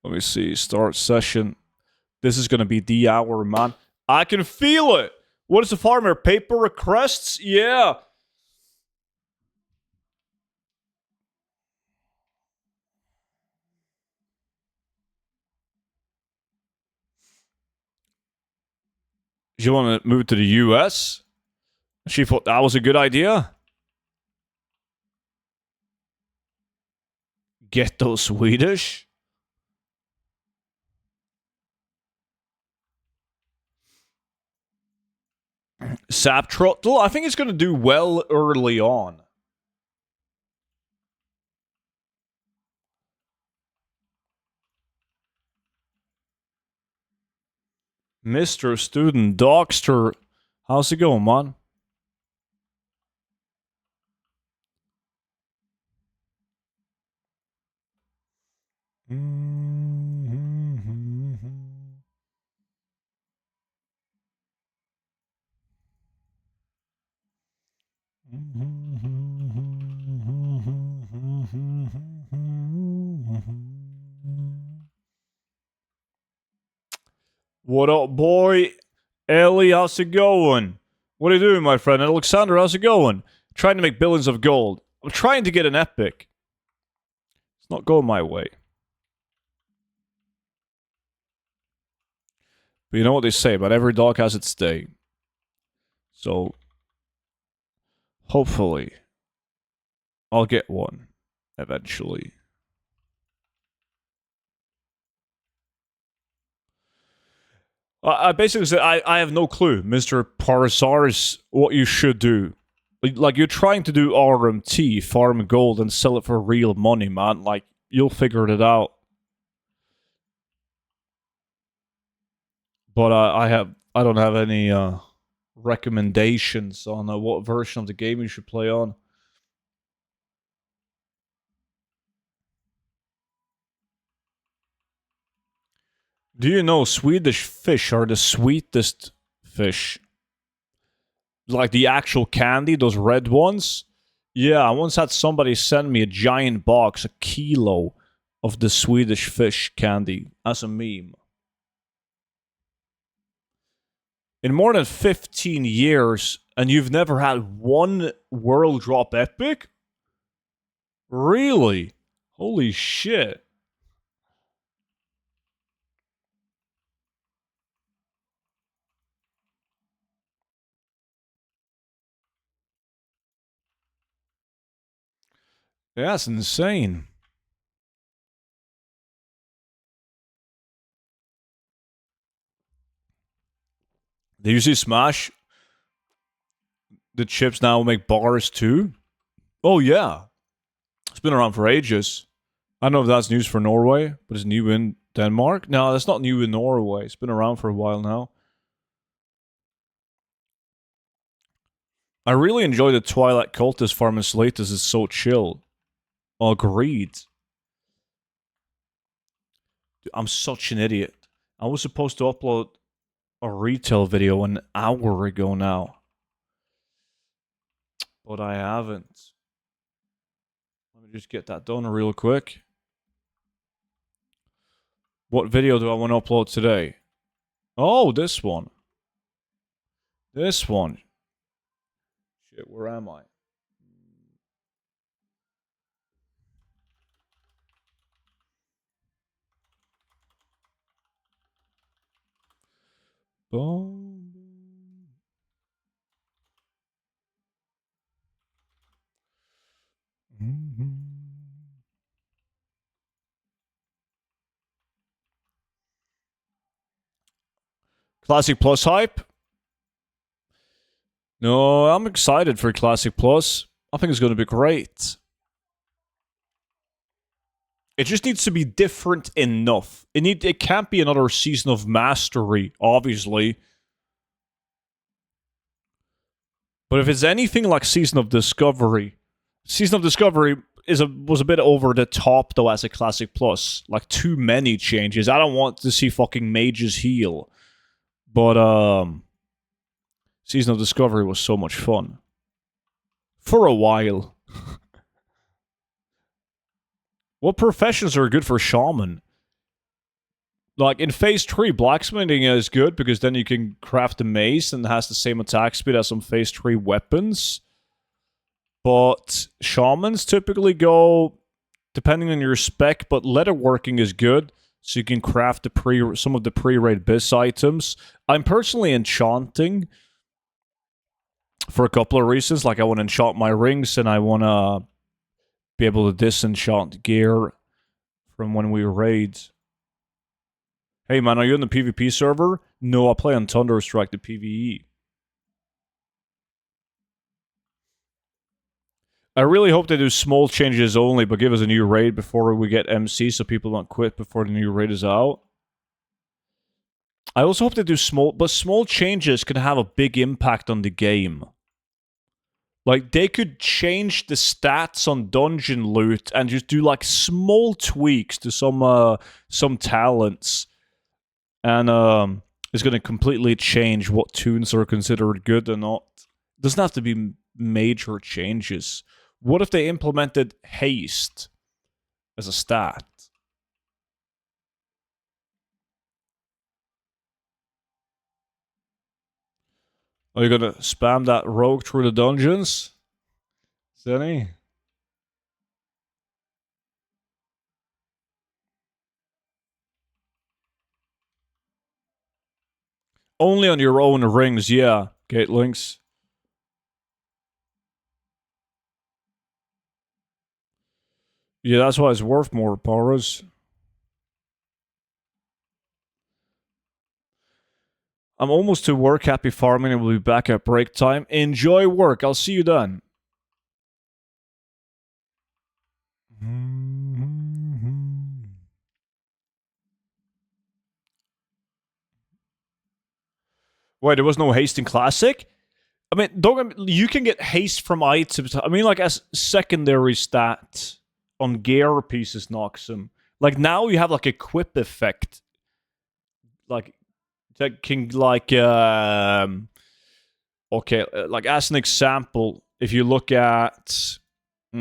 Let me see. Start session. This is gonna be the hour, man. I can feel it. What is the farmer? Paper requests? Yeah. You want to move to the US? She thought that was a good idea. Ghetto Swedish? Sap Trottle? I think it's going to do well early on. Mr. Student Docster. How's it going, man? What up, boy? Ellie, how's it going? What are you doing, my friend? Alexander, how's it going? Trying to make billions of gold. I'm trying to get an epic. It's not going my way. But you know what they say, about every dog has its day. So, hopefully, I'll get one eventually. I basically said, I have no clue, Mr. Parsars, what you should do. Like, you're trying to do RMT, farm gold, and sell it for real money, man. Like, you'll figure it out. But I don't have any recommendations on what version of the game you should play on. Do you know Swedish fish are the sweetest fish? Like the actual candy, those red ones? Yeah, I once had somebody send me a giant box, a kilo of the Swedish fish candy as a meme. In more than 15 years, and you've never had one World Drop Epic? Really? Holy shit. Yeah, that's insane. Did you see Smash? The chips now make bars too? Oh, yeah. It's been around for ages. I don't know if that's news for Norway, but it's new in Denmark. No, that's not new in Norway. It's been around for a while now. I really enjoy the Twilight Cultist farm in Slatus. It's so chill. Agreed. I'm such an idiot. I was supposed to upload a retail video an hour ago now. But I haven't. Let me just get that done real quick. What video do I want to upload today? Oh, this one. This one. Shit, where am I? Boom. Classic Plus hype? No, I'm excited for Classic Plus. I think it's going to be great. It just needs to be different enough. It can't be another season of Mastery, obviously. But if it's anything like Season of Discovery was a bit over the top though as a Classic Plus. Like too many changes. I don't want to see fucking mages heal. But Season of Discovery was so much fun. For a while. What professions are good for shaman? Like in phase 3, blacksmithing is good because then you can craft a mace and it has the same attack speed as some phase 3 weapons. But shamans typically go depending on your spec, but leatherworking is good, so you can craft some of the pre-raid bis items. I'm personally enchanting for a couple of reasons. Like I want to enchant my rings, and I want to be able to disenchant gear from when we raid. Hey man, are you on the PvP server? No, I play on Thunderstrike, the PvE. I really hope they do small changes only, but give us a new raid before we get MC so people don't quit before the new raid is out. I also hope they do small changes can have a big impact on the game. Like, they could change the stats on dungeon loot and just do, like, small tweaks to some talents. And, it's going to completely change what tunes are considered good or not. It doesn't have to be major changes. What if they implemented haste as a stat? Are you gonna spam that rogue through the dungeons? Zenny? Only on your own rings, yeah. Gate links. Yeah, that's why it's worth more, Paras. I'm almost to work. Happy farming and we'll be back at break time. Enjoy work. I'll see you then. Wait, there was no haste in Classic? I mean, you can get haste from items. I mean, like, as secondary stat on gear pieces knocks them. Like, now you have, like, equip effect. Like, that can, like, okay, like, as an example, if you look at... if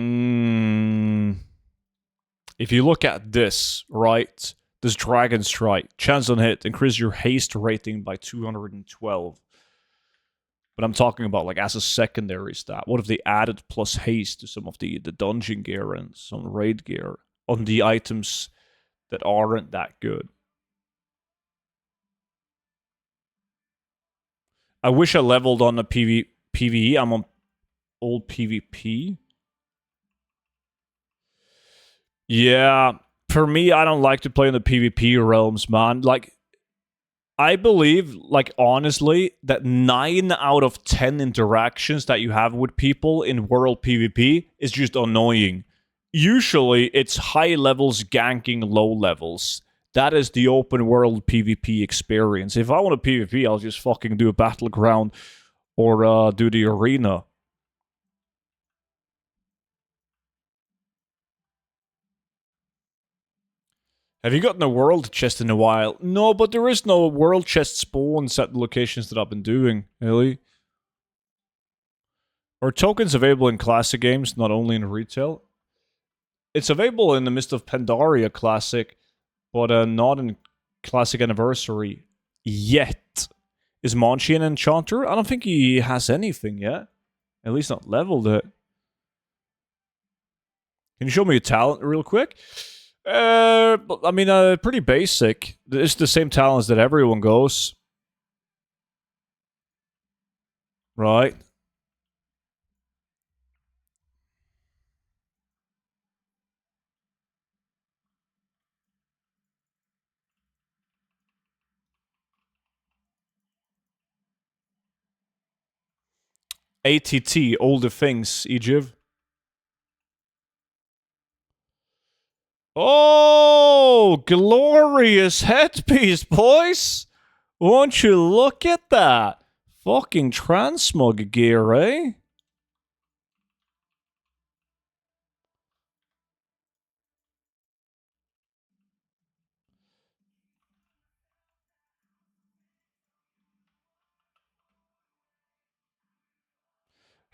you look at this, right? This Dragon Strike, chance on hit, increase your haste rating by 212. But I'm talking about, like, as a secondary stat. What if they added plus haste to some of the dungeon gear and some raid gear on the items that aren't that good? I wish I leveled on the PvE. I'm on old PvP. Yeah, for me, I don't like to play in the PvP realms, man. Like, I believe, like, honestly, that 9 out of 10 interactions that you have with people in world PvP is just annoying. Usually, it's high levels ganking low levels. That is the open world PvP experience. If I want a PvP, I'll just fucking do a battleground or do the arena. Have you gotten a world chest in a while? No, but there is no world chest spawns at the locations that I've been doing, really. Are tokens available in classic games, not only in retail? It's available in the Mist of Pandaria Classic, but not in Classic Anniversary yet. Is Monchi an enchanter? I don't think he has anything yet. At least not leveled it. Can you show me a talent real quick? I mean, pretty basic. It's the same talents that everyone goes. Right. ATT, all the things, Ejiv. Oh, glorious headpiece, boys! Won't you look at that? Fucking transmog gear, eh?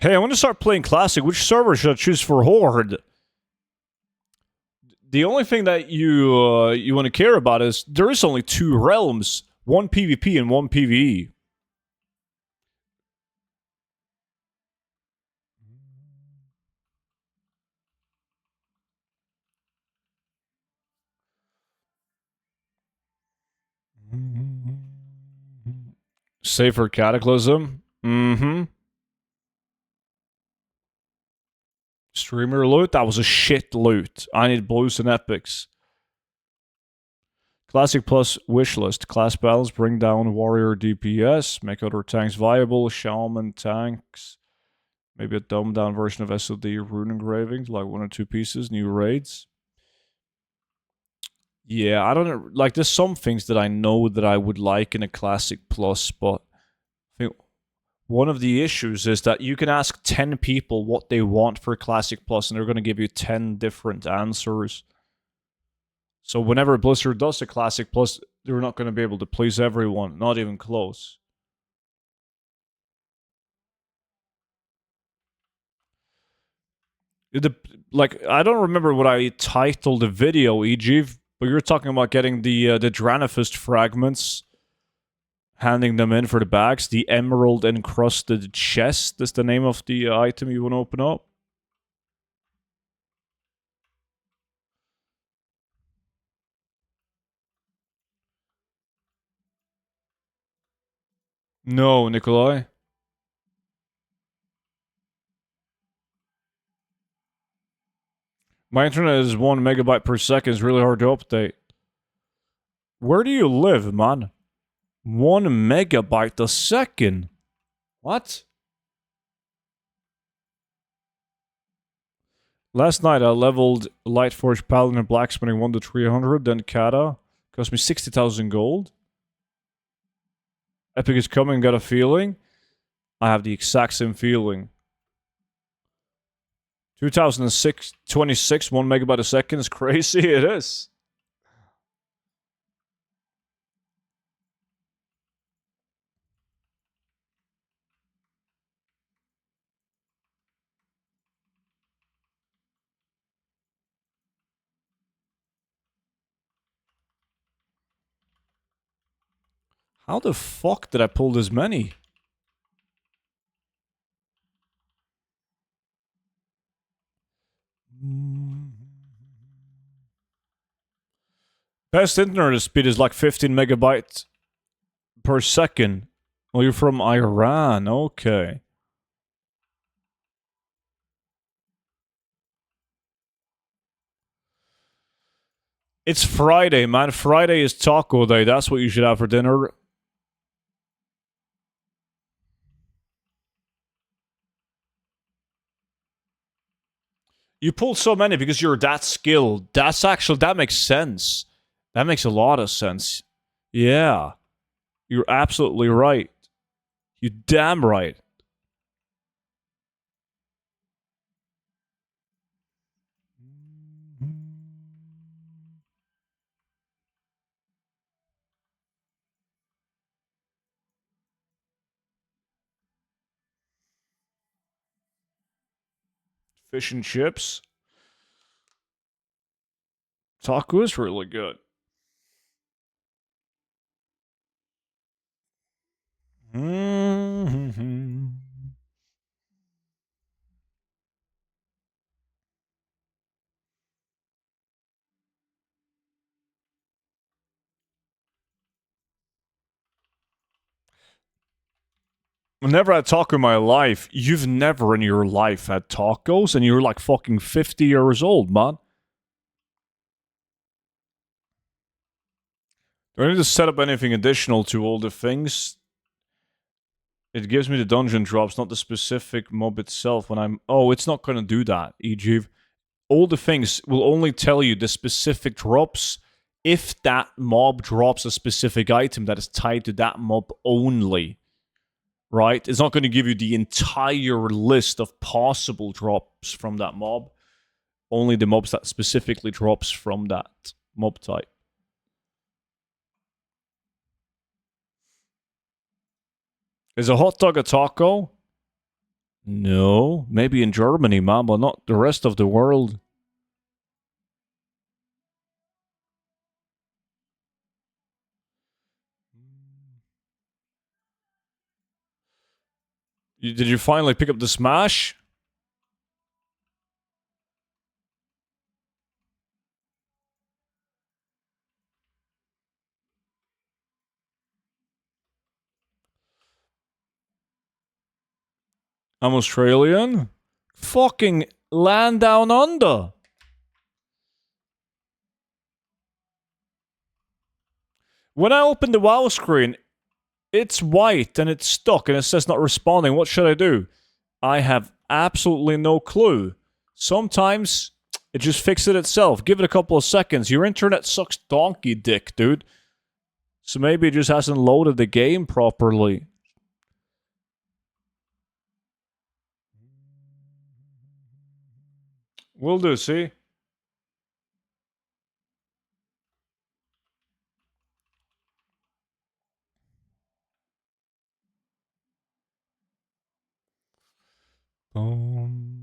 Hey, I want to start playing Classic. Which server should I choose for Horde? The only thing that you want to care about is there is only two realms, one PvP and one PvE. Safer Cataclysm. Mm-hmm. Streamer loot? That was a shit loot. I need blues and epics. Classic plus wishlist. Class battles bring down warrior DPS. Make other tanks viable. Shaman tanks. Maybe a dumbed down version of SOD rune engravings, like 1 or 2 pieces. New raids. Yeah, I don't know. Like, there's some things that I know that I would like in a Classic Plus, but I think one of the issues is that you can ask 10 people what they want for Classic Plus, and they're going to give you 10 different answers. So whenever Blizzard does a Classic Plus, they're not going to be able to please everyone, not even close. Like, I don't remember what I titled the video, e.g., but you're talking about getting the Dranathist fragments, handing them in for the bags. The emerald encrusted chest is the name of the item you want to open up. No, Nikolai. My internet is 1 megabyte per second. It's really hard to update. Where do you live, man? 1 megabyte a second? What? Last night I leveled Lightforge Paladin and Blacksmithing 1 to 300, then Kata. Cost me 60,000 gold. Epic is coming, got a feeling. I have the exact same feeling. 2006, 26, 1 megabyte a second is crazy. It is. How the fuck did I pull this many? Best internet speed is like 15 megabytes per second. Oh, you're from Iran. Okay. It's Friday, man. Friday is taco day. That's what you should have for dinner. You pulled so many because you're that skilled. That makes sense. That makes a lot of sense. Yeah. You're absolutely right. You damn right. Fish and chips. Taco is really good. Mm-hmm. I've never had taco in my life. You've never in your life had tacos, and you're like fucking 50 years old, man. Do I need to set up anything additional to all the things? It gives me the dungeon drops, not the specific mob itself when I'm... Oh, it's not going to do that, e.g. All the things will only tell you the specific drops if that mob drops a specific item that is tied to that mob only. Right? It's not going to give you the entire list of possible drops from that mob. Only the mobs that specifically drops from that mob type. Is a hot dog a taco? No. Maybe in Germany, man, but not the rest of the world. Did you finally pick up the smash? I'm Australian. Fucking land down under. When I open the WoW screen, it's white and it's stuck and it says not responding. What should I do? I have absolutely no clue. Sometimes it just fixes it itself. Give it a couple of seconds. Your internet sucks donkey dick, dude. So maybe it just hasn't loaded the game properly. Will do, see? Boom.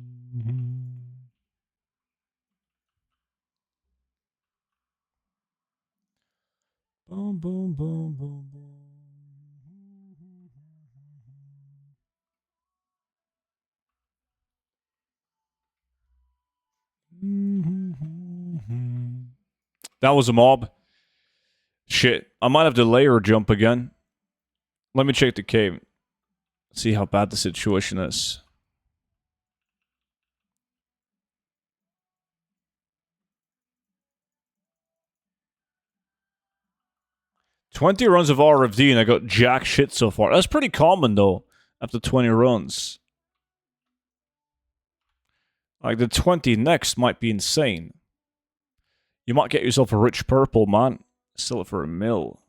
Boom, boom, boom, boom, boom. That was a mob. Shit. I might have to layer jump again. Let me check the cave. See how bad the situation is. $20 runs of RFD and I got jack shit so far. That's pretty common though, after 20 runs. Like the 20 next might be insane. You might get yourself a rich purple, man. Sell it for $1 mil.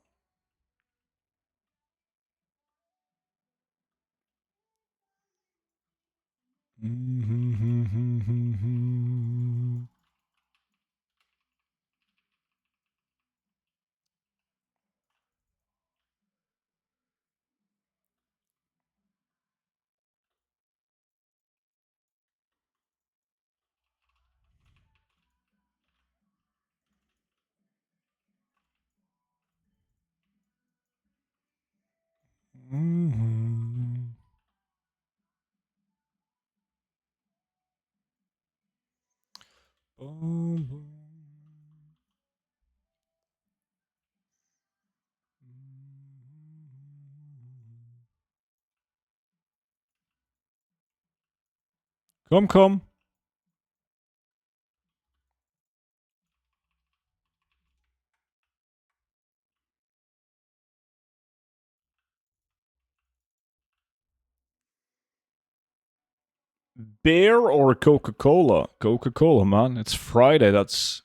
Come, come. Beer or Coca-Cola? Coca-Cola, man. It's Friday. It's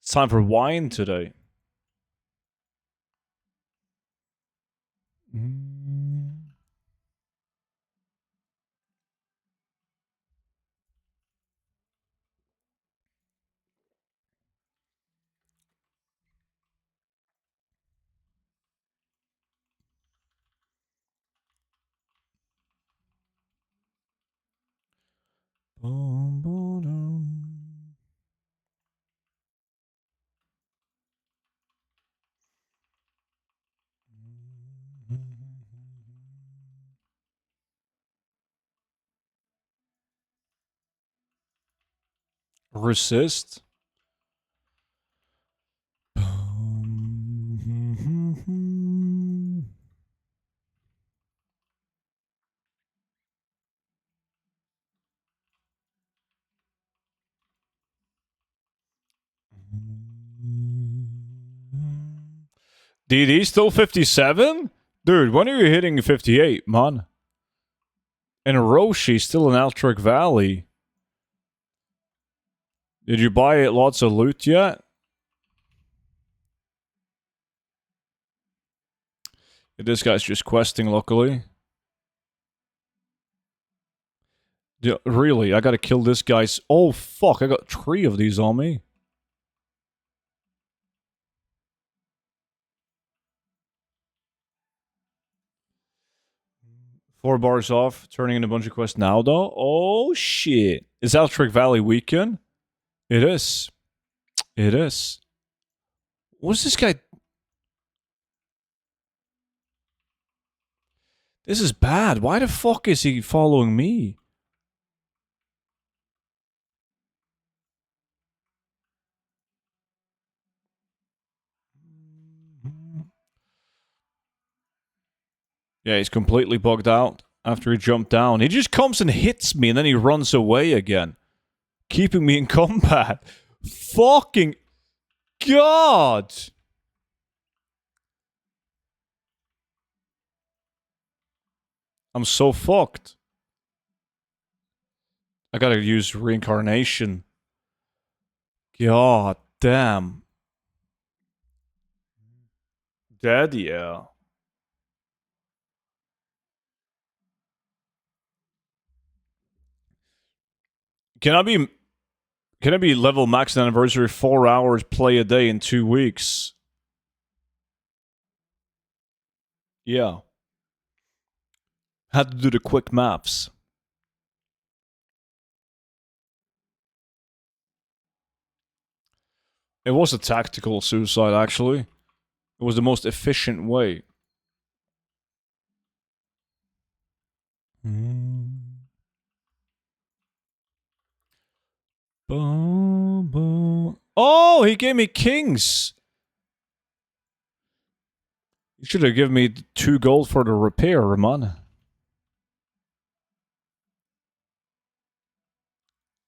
time for wine today. Resist. DD still 57? Dude, when are you hitting 58, man? And Roshi still in Altric Valley. Did you buy lots of loot yet? This guy's just questing, luckily. Yeah, really, I gotta kill this guy's... Oh, fuck, I got 3 of these on me. Four bars off, turning in a bunch of quests now, though. Oh, shit. Is Altric Valley weekend? It is. It is. What's this guy... This is bad. Why the fuck is he following me? Yeah, he's completely bugged out after he jumped down. He just comes and hits me and then he runs away again, keeping me in combat. Fucking God! I'm so fucked. I gotta use reincarnation. God damn. Dead? Yeah. Can I be level max anniversary 4 hours play a day in 2 weeks? Yeah. Had to do the quick maps. It was a tactical suicide, actually. It was the most efficient way. Oh, he gave me kings. You should have given me 2 gold for the repair, man.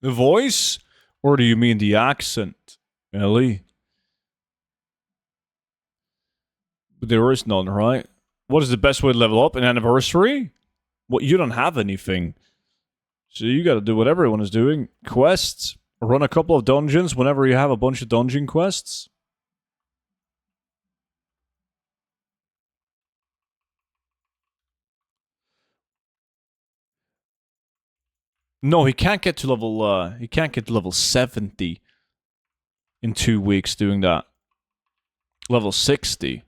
The voice? Or do you mean the accent, Ellie? But there is none, right? What is the best way to level up? An anniversary? Well, you don't have anything. So you gotta do what everyone is doing. Quests. Run a couple of dungeons whenever you have a bunch of dungeon quests. No, he can't get to level 70 in 2 weeks doing that. Level 60.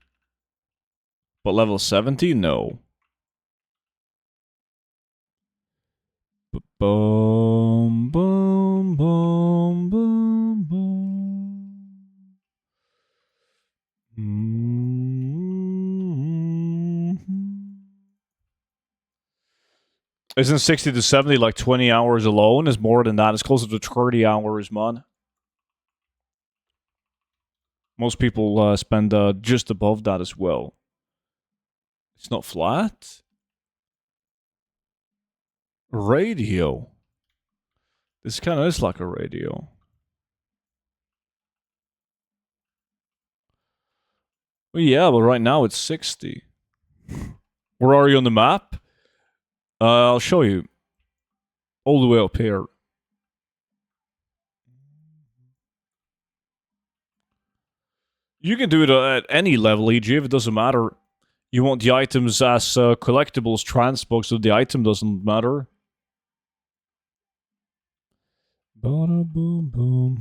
But level 70? No. Boom, boom, boom, boom, boom. Isn't 60 to 70 like 20 hours alone? Is more than that. It's closer to 30 hours, man. Most people spend just above that as well. It's not flat. Radio. This kind of is like a radio. Well, yeah, but right now it's 60. Where are you on the map? I'll show you. All the way up here. You can do it at any level, EG, if it doesn't matter. You want the items as collectibles transbox, so the item doesn't matter. Bada boom boom.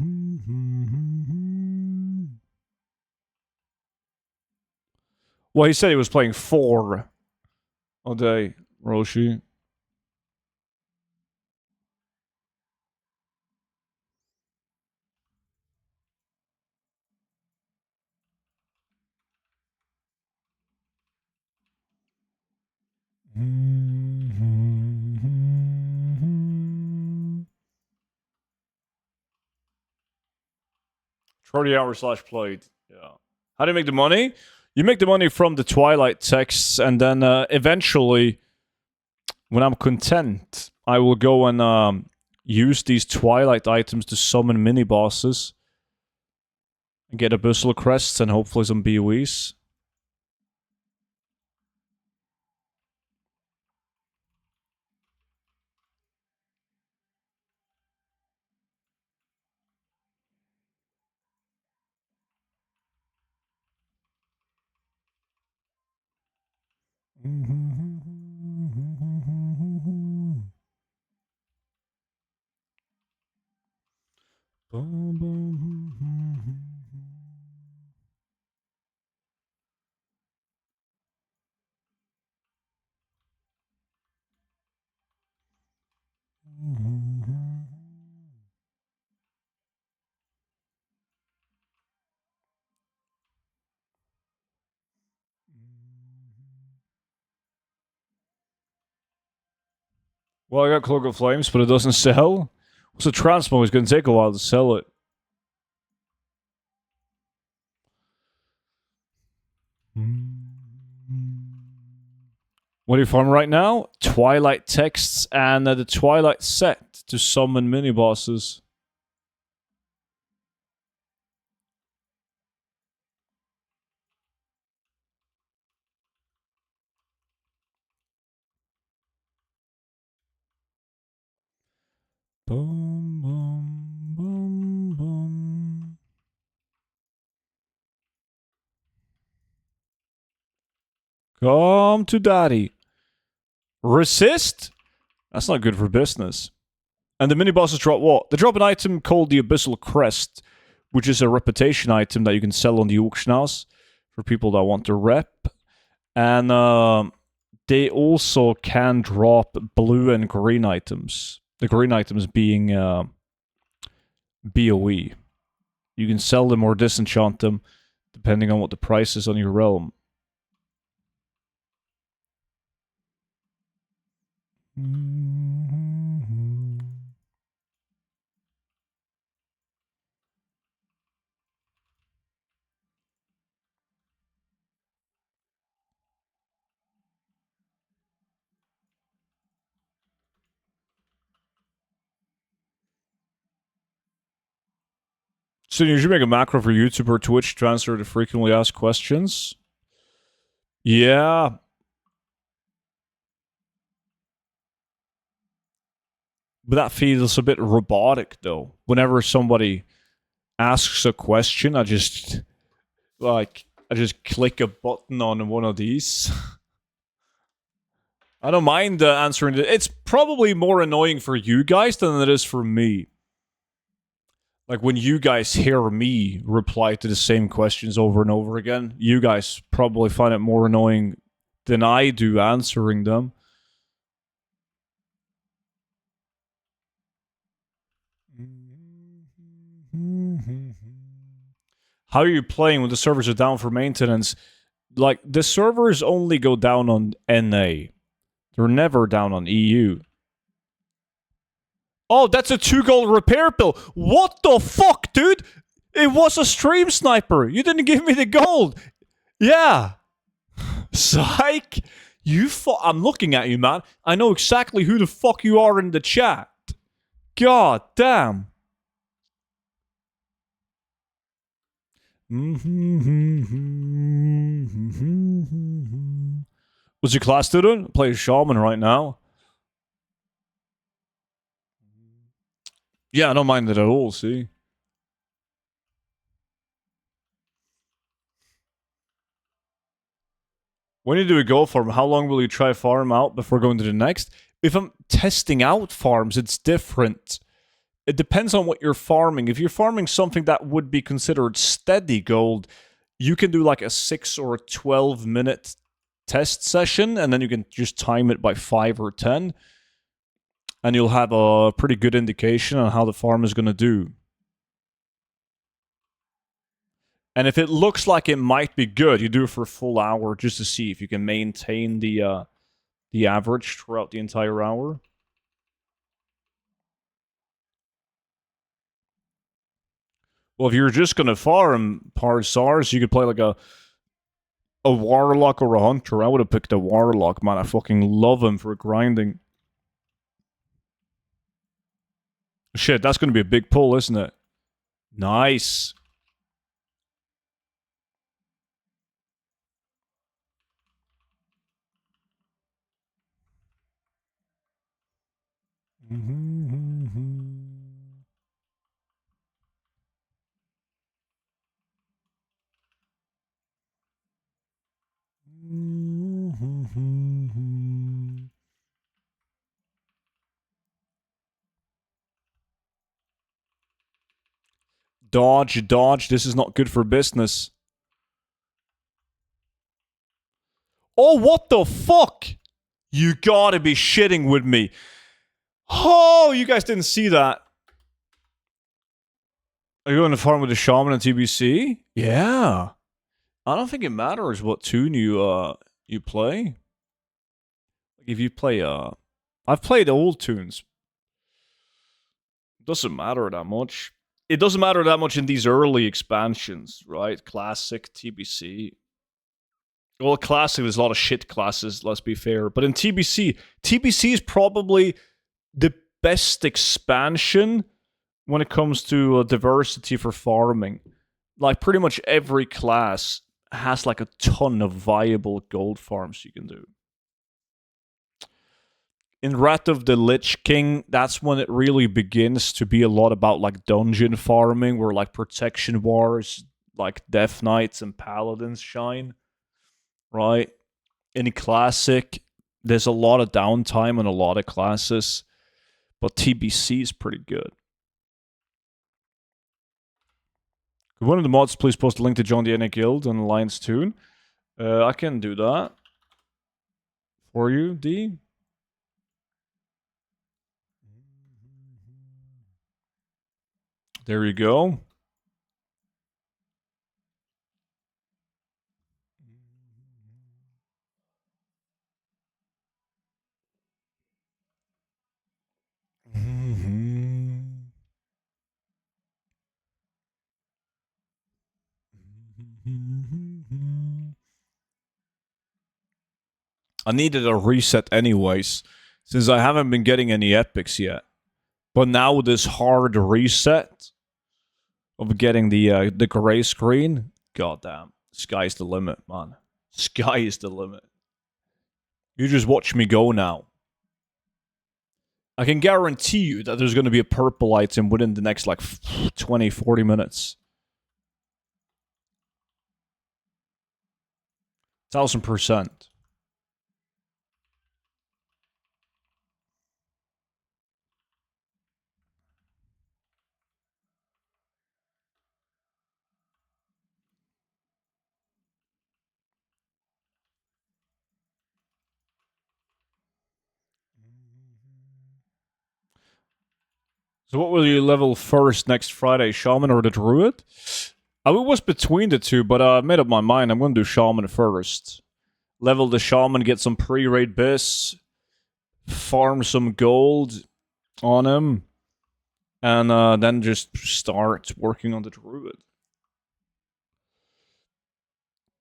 Well, he said he was playing 4 all day, Roshi. $30 /played. Yeah. How do you make the money? You make the money from the Twilight texts, and then eventually, when I'm content, I will go and use these Twilight items to summon mini bosses and get abyssal crests and hopefully some BOEs. Well, I got Cloak of Flames, but it doesn't sell. So transmog is going to take a while to sell it. What are you farming right now? Twilight texts and the Twilight set to summon mini bosses. Boom, boom, boom, boom. Come to daddy. Resist? That's not good for business. And the mini bosses drop what? They drop an item called the Abyssal Crest, which is a reputation item that you can sell on the auction house for people that want to rep. And they also can drop blue and green items. The green items being BOE. You can sell them or disenchant them depending on what the price is on your realm. So you should make a macro for YouTube or Twitch to answer the frequently asked questions. Yeah. But that feels a bit robotic, though. Whenever somebody asks a question, I just click a button on one of these. I don't mind answering it. It's probably more annoying for you guys than it is for me. Like, when you guys hear me reply to the same questions over and over again, you guys probably find it more annoying than I do answering them. How are you playing when the servers are down for maintenance? Like, the servers only go down on NA. They're never down on EU. Oh, that's a 2 gold repair bill. What the fuck, dude? It was a stream sniper. You didn't give me the gold. Yeah. Psych. I'm looking at you, man. I know exactly who the fuck you are in the chat. God damn. What's your class student? Play Shaman right now. Yeah, I don't mind it at all, see? When you do a Goldfarm, how long will you try farm out before going to the next? If I'm testing out farms, it's different. It depends on what you're farming. If you're farming something that would be considered steady gold, you can do like a 6 or 12 minute test session, and then you can just time it by 5 or 10. And you'll have a pretty good indication on how the farm is going to do. And if it looks like it might be good, you do it for a full hour just to see if you can maintain the average throughout the entire hour. Well, if you're just going to farm Parsars, you could play like a Warlock or a Hunter. I would have picked a Warlock, man. I fucking love him for grinding. Shit, that's going to be a big pull, isn't it? Nice. Dodge, dodge. This is not good for business. Oh, what the fuck? You gotta be shitting with me. Oh, you guys didn't see that. Are you going to farm with the Shaman and TBC? Yeah. I don't think it matters what tune you play. If you play I've played old tunes. Doesn't matter that much. It doesn't matter that much in these early expansions, right? Classic, TBC. Well, Classic, there's a lot of shit classes, let's be fair. But in TBC is probably the best expansion when it comes to diversity for farming. Like, pretty much every class has like a ton of viable gold farms you can do. In Wrath of the Lich King, that's when it really begins to be a lot about like dungeon farming, where like protection wars, like Death Knights and Paladins shine, right? In Classic, there's a lot of downtime in a lot of classes, but TBC is pretty good. Could one of the mods please post a link to join the NA Guild and Alliance Tune? I can do that for you, D. There you go. I needed a reset anyways, since I haven't been getting any epics yet. But now with this hard reset of getting the gray screen, goddamn, sky's the limit, man. Sky is the limit. You just watch me go now. I can guarantee you that there's going to be a purple item within the next like 20, 40 minutes. 1000%. So what will you level first next Friday, Shaman or the Druid? I was between the two, but I made up my mind. I'm going to do Shaman first. Level the Shaman, get some pre-raid bis, farm some gold on him, and then just start working on the Druid.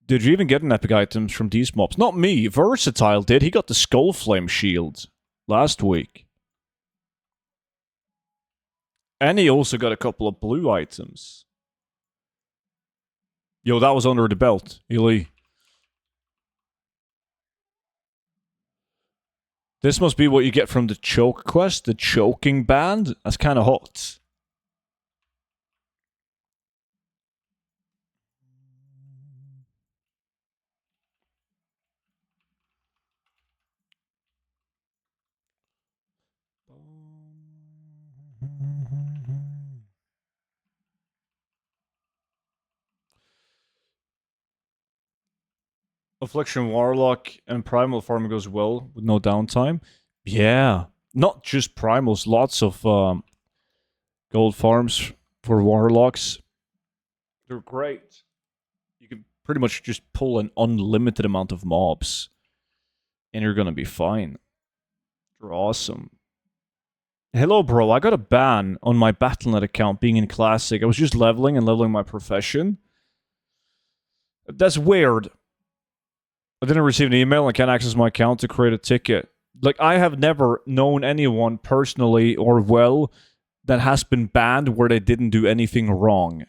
Did you even get an epic items from these mobs? Not me. Versatile did. He got the Skullflame shield last week. And he also got a couple of blue items. Yo, that was under the belt, Ely. This must be what you get from the choke quest, the choking band. That's kind of hot. Affliction Warlock and Primal farming goes well with no downtime. Yeah, not just Primals, lots of gold farms for Warlocks. They're great. You can pretty much just pull an unlimited amount of mobs, and you're gonna be fine. They're awesome. Hello, bro. I got a ban on my Battle.net account being in Classic. I was just leveling and leveling my profession. That's weird. I didn't receive an email and can't access my account to create a ticket. Like, I have never known anyone personally or well that has been banned where they didn't do anything wrong.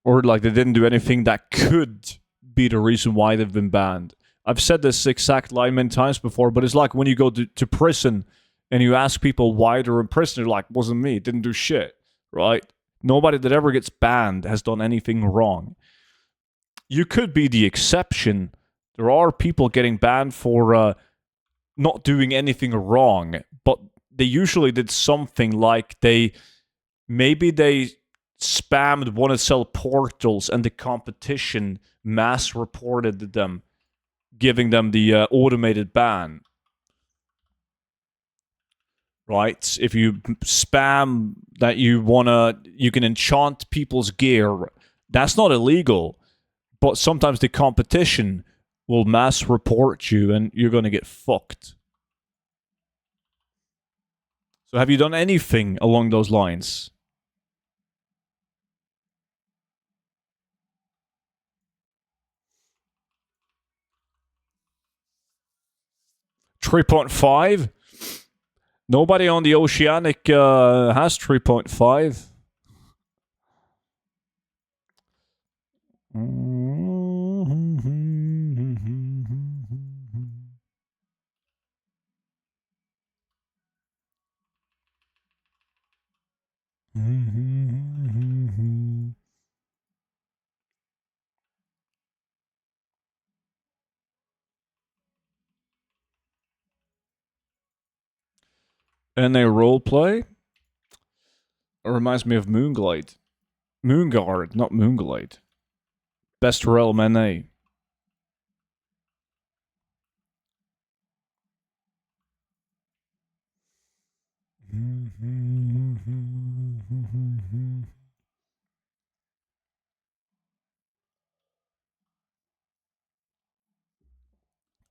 Or, like, they didn't do anything that could be the reason why they've been banned. I've said this exact line many times before, but it's like when you go to prison and you ask people why they're in prison, they're like, wasn't me, didn't do shit, right? Nobody that ever gets banned has done anything wrong. You could be the exception. There are people getting banned for not doing anything wrong, but they usually did something like maybe they spammed want to sell portals and the competition mass reported them, giving them the automated ban. Right? If you spam that you can enchant people's gear, that's not illegal, but sometimes the competition will mass report you and you're going to get fucked. So have you done anything along those lines? $3.5? Nobody on the Oceanic has 3.5. And a roleplay? It reminds me of Moonglide. Moonguard, not Moonglide. Best Realm NA.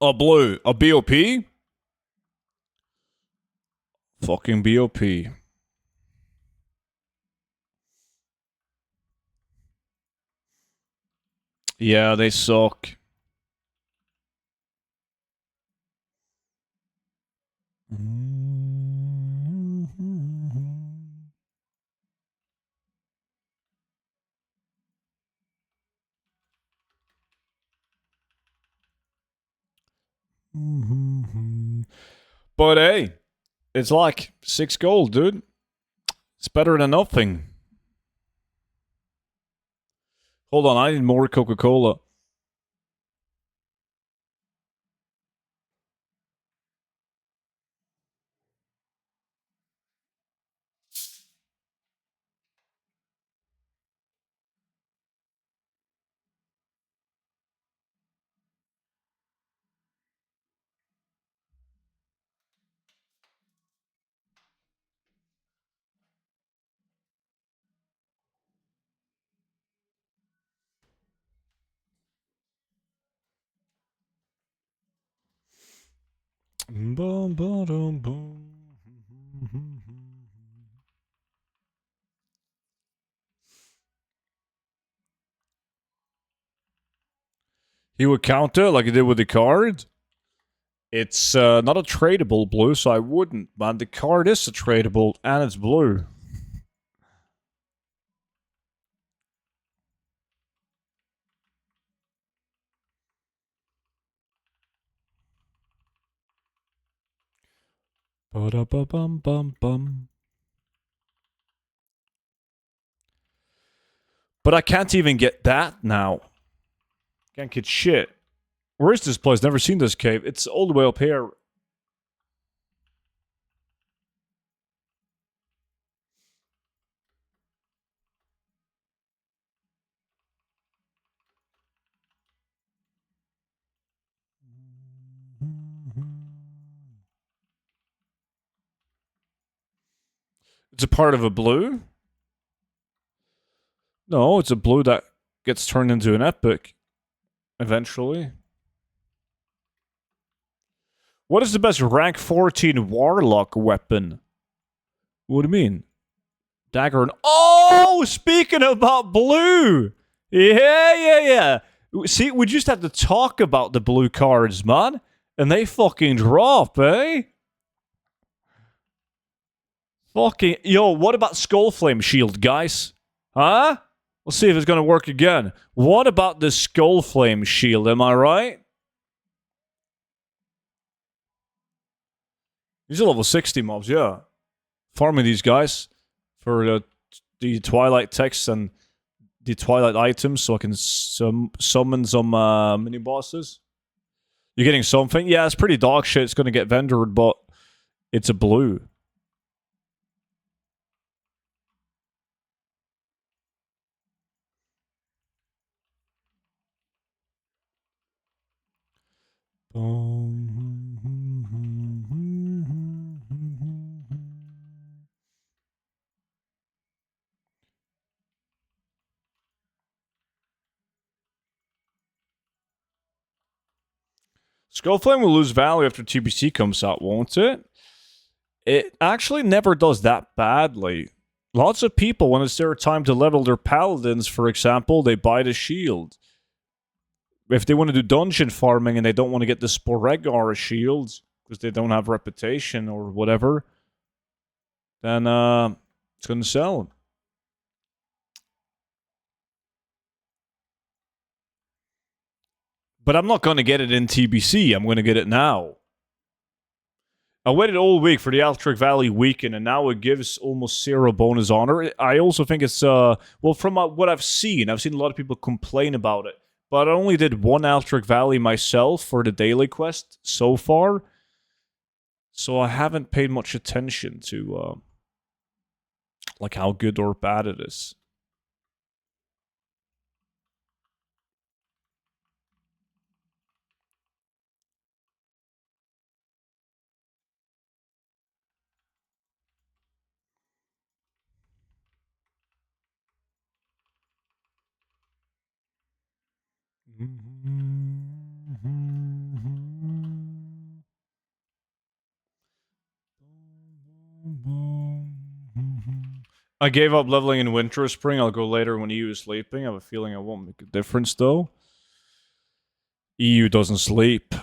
A blue. A BOP? Fucking BOP. Yeah, they suck. But hey, it's like 6 gold, dude. It's better than nothing. Hold on, I need more Coca-Cola. Boom, boom, boom. He would counter like he did with the card. It's not a tradable blue, so I wouldn't. Man, the card is a tradable, and it's blue. Ba-da-ba-bum-bum-bum. But I can't even get that now. Can't get shit. Where is this place? Never seen this cave. It's all the way up here. It's a part of a blue? No, it's a blue that gets turned into an epic. Eventually. What is the best rank 14 warlock weapon? What do you mean? Dagger and... Oh! Speaking about blue! Yeah. See, we just had to talk about the blue cards, man. And they fucking drop, eh? Fucking... Yo, what about Skullflame Shield, guys? Huh? Let's see if it's gonna work again. What about the Skullflame Shield, am I right? These are level 60 mobs, yeah. Farming these guys for the Twilight texts and the Twilight items so I can summon some mini bosses. You're getting something? Yeah, it's pretty dog shit. It's going to get vendored, but it's a blue. Skullflame will lose value after TBC comes out, won't it? It actually never does that badly. Lots of people, when it's their time to level their paladins, for example, they buy the shield. If they want to do dungeon farming and they don't want to get the Sporegara shields because they don't have reputation or whatever, then it's going to sell. But I'm not going to get it in TBC. I'm going to get it now. I waited all week for the Altric Valley weekend, and now it gives almost 0 bonus honor. I also think it's, well, from what I've seen a lot of people complain about it. But I only did 1 Altric Valley myself for the daily quest so far. So I haven't paid much attention to, like, how good or bad it is. I gave up leveling in winter or spring. I'll go later when EU is sleeping. I have a feeling I won't make a difference, though. EU doesn't sleep.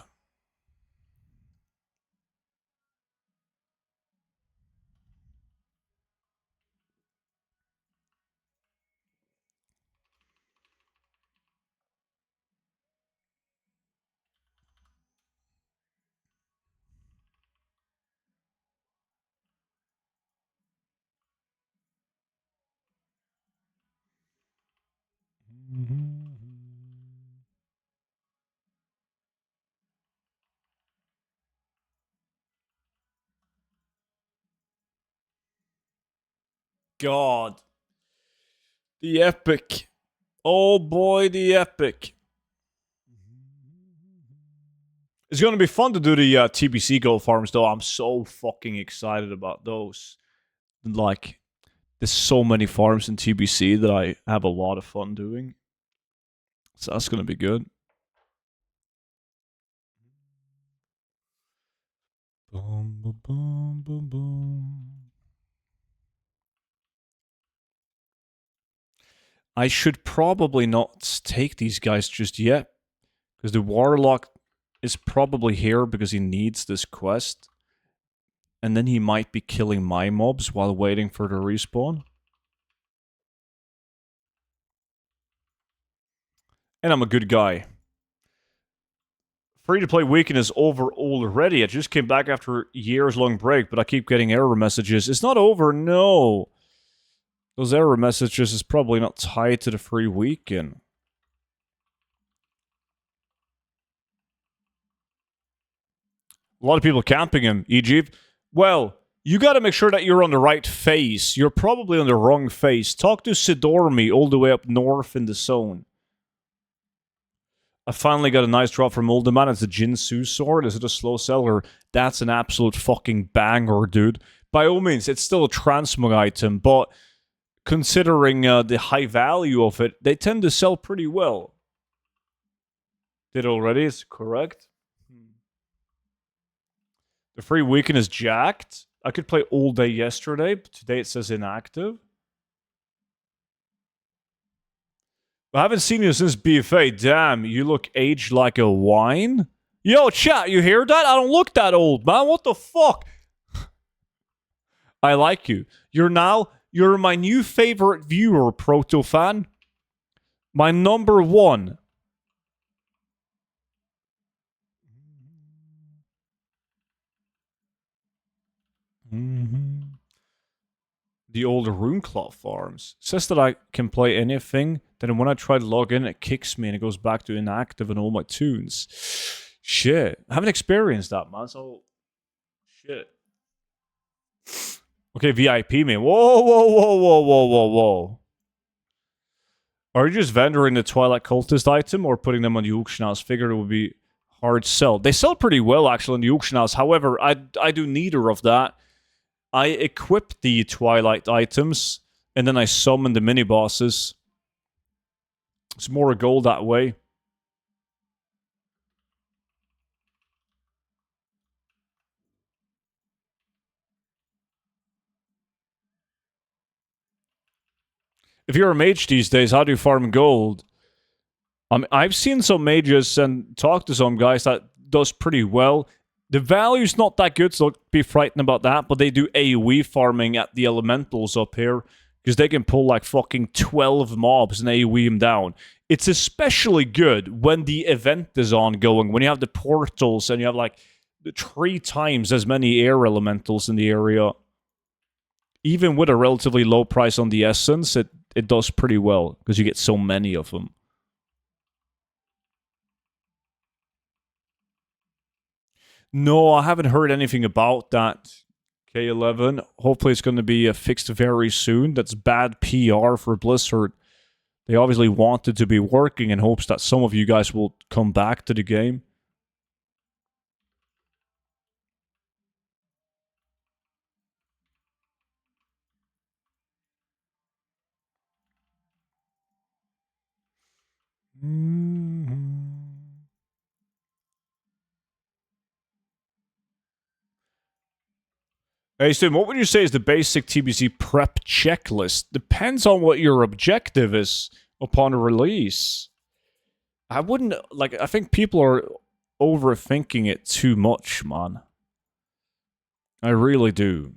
God. The epic. Oh boy, the epic. It's going to be fun to do the TBC Goldfarms, though. I'm so fucking excited about those. Like, there's so many farms in TBC that I have a lot of fun doing. So that's going to be good. Boom, boom, boom, boom, boom. I should probably not take these guys just yet, because the Warlock is probably here because he needs this quest, and then he might be killing my mobs while waiting for the respawn. And I'm a good guy. Free-to-play weekend is over already. I just came back after a years-long break, but I keep getting error messages. It's not over, no. Those error messages is probably not tied to the free weekend. A lot of people camping him, Egypt. Well, you gotta make sure that you're on the right face. You're probably on the wrong face. Talk to Sidormi all the way up north in the zone. I finally got a nice drop from Olderman. It's a Jinsu sword. Is it a slow seller? That's an absolute fucking banger, dude. By all means, it's still a transmog item, but considering the high value of it, they tend to sell pretty well. Did already, is correct. The free weekend is jacked. I could play all day yesterday, but today it says inactive. I haven't seen you since BFA. Damn, you look aged like a wine. Yo, chat, you hear that? I don't look that old, man. What the fuck? I like you. You're my new favorite viewer, Proto fan. My number 1. The old Runeclaw farms. It says that I can play anything. Then when I try to log in, it kicks me and it goes back to inactive in all my tunes. Shit. I haven't experienced that, man. So, shit. Okay, VIP, man. Whoa, whoa, whoa, whoa, whoa, whoa, whoa. Are you just vendoring the Twilight Cultist item or putting them on the auction house? Figured it would be hard sell. They sell pretty well, actually, on the auction house. However, I do neither of that. I equip the Twilight items, and then I summon the mini-bosses. It's more a goal that way. If you're a mage these days, how do you farm gold? I've seen some mages and talked to some guys that does pretty well. The value's not that good, so don't be frightened about that, but they do AoE farming at the elementals up here, because they can pull like fucking 12 mobs and AoE them down. It's especially good when the event is ongoing, when you have the portals and you have like 3 times as many air elementals in the area. Even with a relatively low price on the essence, it does pretty well, because you get so many of them. No, I haven't heard anything about that. K11. Hopefully, it's going to be fixed very soon. That's bad PR for Blizzard. They obviously wanted to be working in hopes that some of you guys will come back to the game. Hey, Sim, what would you say is the basic TBC prep checklist? Depends on what your objective is upon release. I wouldn't, like, I think people are overthinking it too much, man. I really do.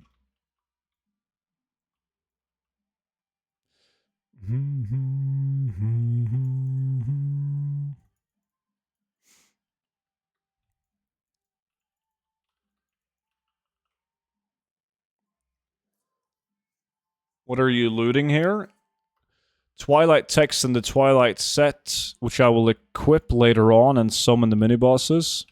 What are you looting here? Twilight text and the Twilight set, which I will equip later on and summon the mini bosses.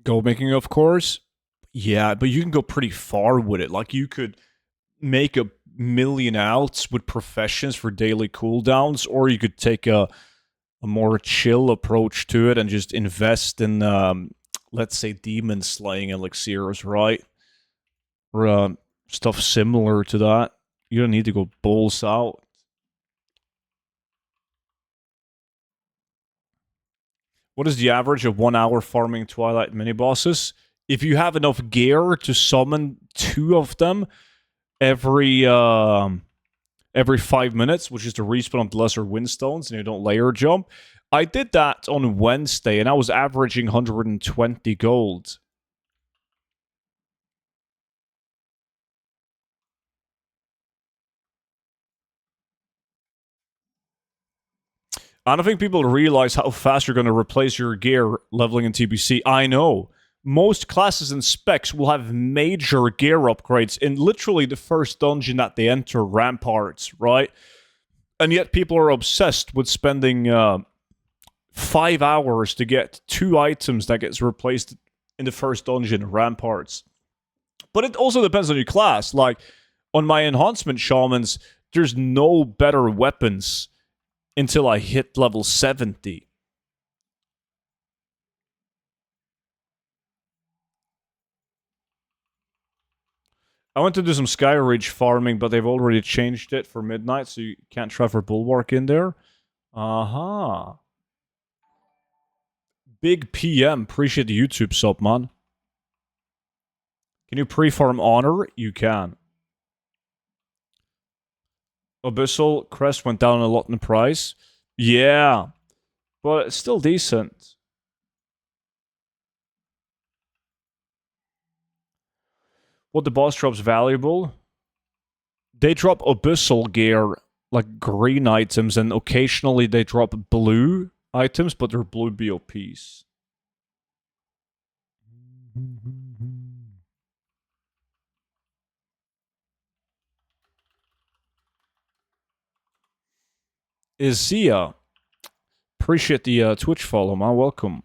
Gold making, of course. Yeah, but you can go pretty far with it. Like, you could make a million outs with professions for daily cooldowns, or you could take a more chill approach to it and just invest in, let's say, demon slaying elixirs, right? Or stuff similar to that. You don't need to go balls out. What is the average of 1 hour farming Twilight mini bosses? If you have enough gear to summon 2 of them every every 5 minutes, which is the respawn of the lesser windstones, and you don't layer jump. I did that on Wednesday, and I was averaging 120 gold. I don't think people realize how fast you're going to replace your gear leveling in TBC. I know. Most classes and specs will have major gear upgrades in literally the first dungeon that they enter, Ramparts, right? And yet people are obsessed with spending 5 hours to get 2 items that gets replaced in the first dungeon, Ramparts. But it also depends on your class. Like, on my enhancement shamans, there's no better weapons until I hit level 70. I went to do some Skyreach farming, but they've already changed it for midnight, so you can't try for Bulwark in there. Uh-huh. Big PM, appreciate the YouTube sub, man. Can you pre-farm Honor? You can. Abyssal Crest went down a lot in price. Yeah, but it's still decent. What the boss drops valuable? They drop Abyssal gear, like green items, and occasionally they drop blue items, but they're blue BOPs. Izia, appreciate the Twitch follow, man. Welcome.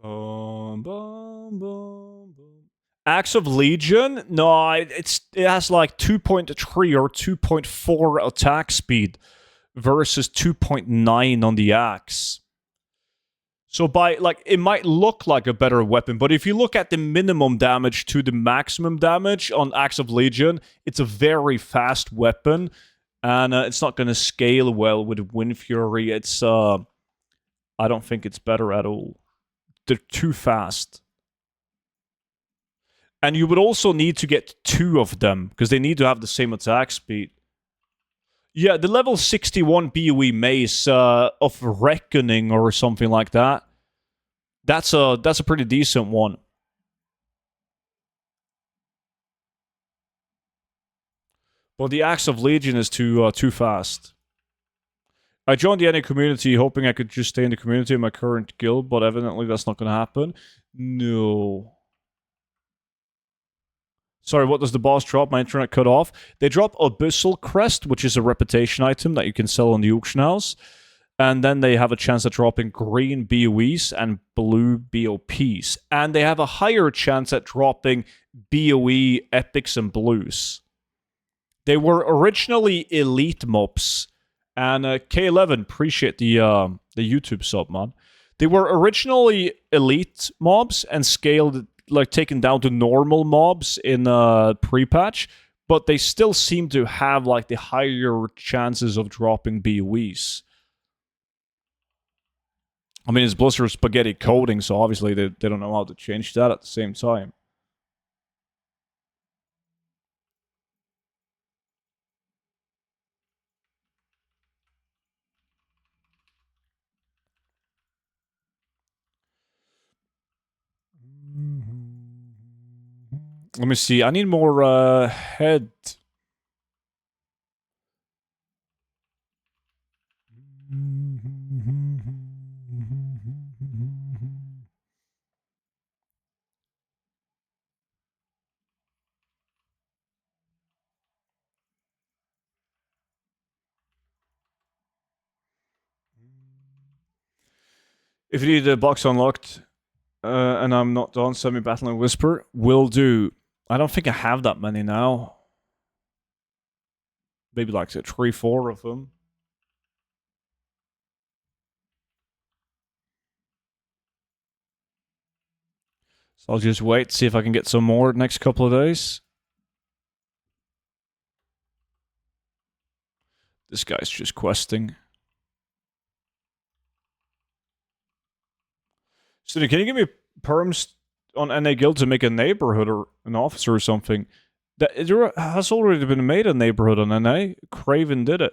Boom, boom, boom, boom. Axe of Legion? No, it has like 2.3 or 2.4 attack speed versus 2.9 on the axe. So by, like, it might look like a better weapon, but if you look at the minimum damage to the maximum damage on Axe of Legion, it's a very fast weapon, and it's not going to scale well with Wind Fury. It's, I don't think it's better at all. They're too fast. And you would also need to get 2 of them, because they need to have the same attack speed. Yeah, the level 61 BOE mace of Reckoning or something like that. That's a pretty decent one. But the Axe of Legion is too fast. I joined the NA community hoping I could just stay in the community in my current guild, but evidently that's not going to happen. No. Sorry, what does the boss drop? My internet cut off. They drop Abyssal Crest, which is a reputation item that you can sell on the auction house. And then they have a chance at dropping green BOEs and blue BOPs. And they have a higher chance at dropping BOE epics and blues. They were originally elite mobs. And K11, appreciate the YouTube sub, man. They were originally elite mobs and scaled, like, taken down to normal mobs in pre-patch, but they still seem to have, like, the higher chances of dropping BOEs. I mean, it's Blizzard Spaghetti coding, so obviously they don't know how to change that at the same time. Let me see. I need more head. If you need the box unlocked and I'm not done, send me Battle and Whisper. Will do. I don't think I have that many now. Maybe like 3, 4 of them. So I'll just wait, see if I can get some more next couple of days. This guy's just questing. So can you give me perms on NA Guild to make a neighborhood or an officer or something? There has already been made a neighborhood on NA. Craven did it.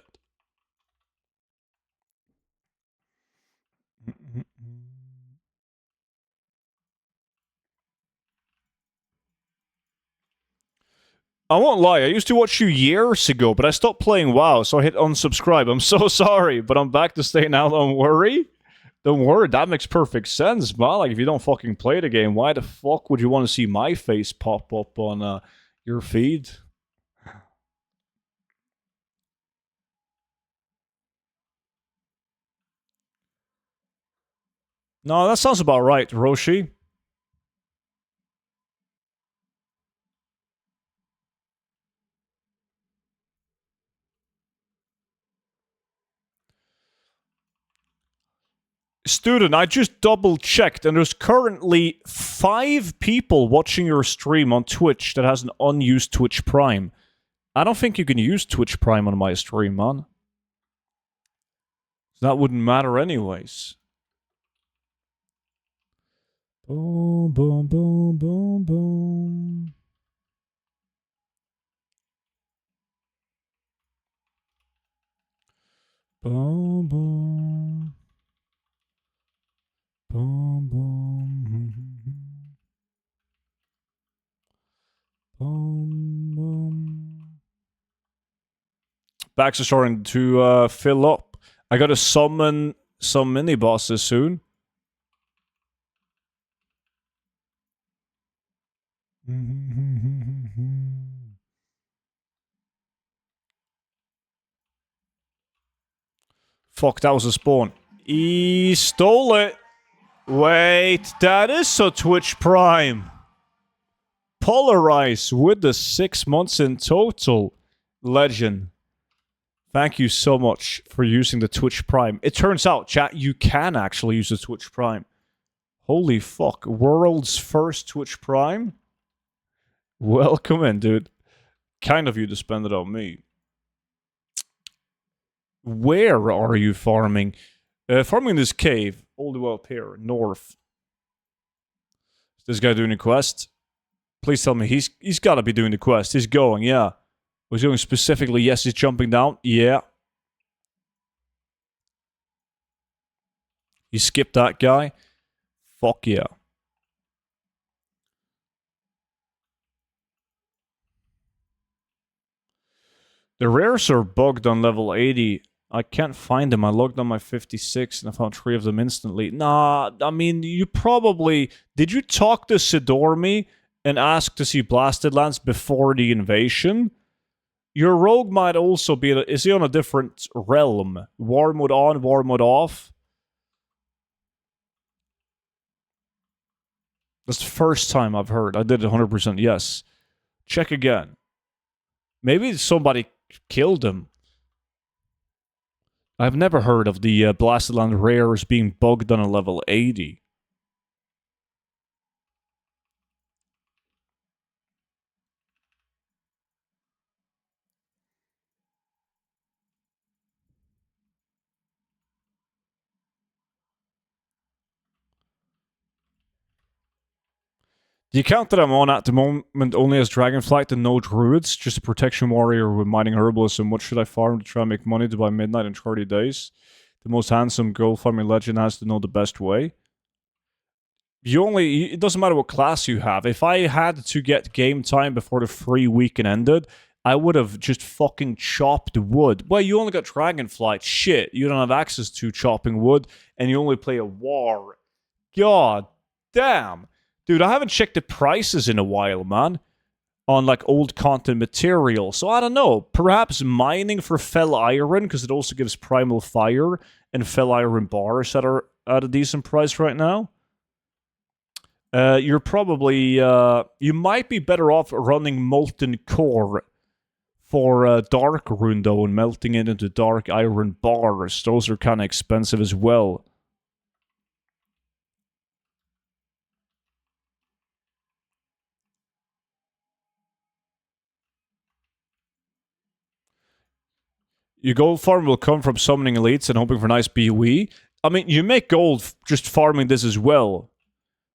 I won't lie, I used to watch you years ago, but I stopped playing WoW, so I hit unsubscribe. I'm so sorry, but I'm back to stay now, don't worry. Don't worry, that makes perfect sense, man. Like, if you don't fucking play the game, why the fuck would you want to see my face pop up on your feed? No, that sounds about right, Roshi. Student, I just double checked, and there's currently 5 people watching your stream on Twitch that has an unused Twitch Prime. I don't think you can use Twitch Prime on my stream, man. That wouldn't matter anyways. Boom, boom, boom, boom, boom. Boom, boom. Boom, boom. Boom, boom. Backs are starting to fill up. I gotta summon some mini bosses soon. Fuck, that was a spawn. He stole it. Wait, that is a Twitch Prime. Polarize with the 6 months in total. Legend. Thank you so much for using the Twitch Prime. It turns out, chat, you can actually use the Twitch Prime. Holy fuck. World's first Twitch Prime? Welcome in, dude. Kind of you to spend it on me. Where are you farming? Farming this cave. All the way up here. North. Is this guy doing a quest? Please tell me he's got to be doing the quest. He's going, yeah. Was doing specifically, yes, he's jumping down. Yeah. You skipped that guy? Fuck yeah. The rares are bugged on level 80. I can't find them. I logged on my 56 and I found 3 of them instantly. Nah, I mean, you probably... Did you talk to Sidormi and ask to see Blasted Lands before the invasion? Your rogue might also be... Is he on a different realm? War mode on, war mode off? That's the first time I've heard. I did it 100% yes. Check again. Maybe somebody killed him. I've never heard of the Blasted Land rares being bugged on a level 80. The account that I'm on at the moment only has Dragonflight and no druids, just a protection warrior with mining herbalism. What should I farm to try and make money to buy midnight in 30 days? The most handsome gold farming legend has to know the best way. It doesn't matter what class you have. If I had to get game time before the free weekend ended, I would have just fucking chopped wood. Well, you only got Dragonflight. Shit, you don't have access to chopping wood, and you only play a war. God damn. Dude, I haven't checked the prices in a while, man. On, like, old content material. So, I don't know. Perhaps mining for Fell Iron, because it also gives Primal Fire and Fell Iron bars that are at a decent price right now. You're probably... you might be better off running Molten Core for Dark Rune, though, and melting it into Dark Iron bars. Those are kind of expensive as well. Your gold farm will come from summoning elites and hoping for nice BOE. I mean, you make gold just farming this as well.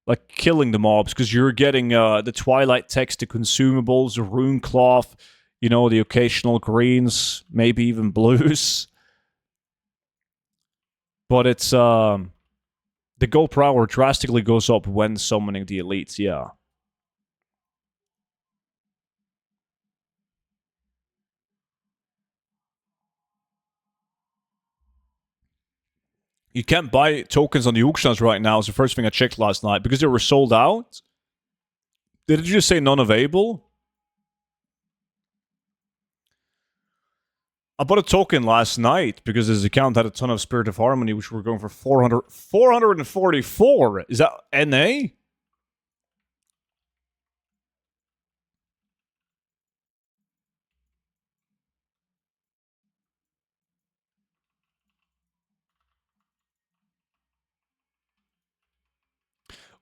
Like, killing the mobs, because you're getting the Twilight text, the consumables, the rune cloth, you know, the occasional greens, maybe even blues. But it's, the gold per hour drastically goes up when summoning the elites, yeah. You can't buy tokens on the auctions right now, is the first thing I checked last night, because they were sold out. Did it just say non-available? I bought a token last night because his account had a ton of Spirit of Harmony, which were going for 444. Is that NA?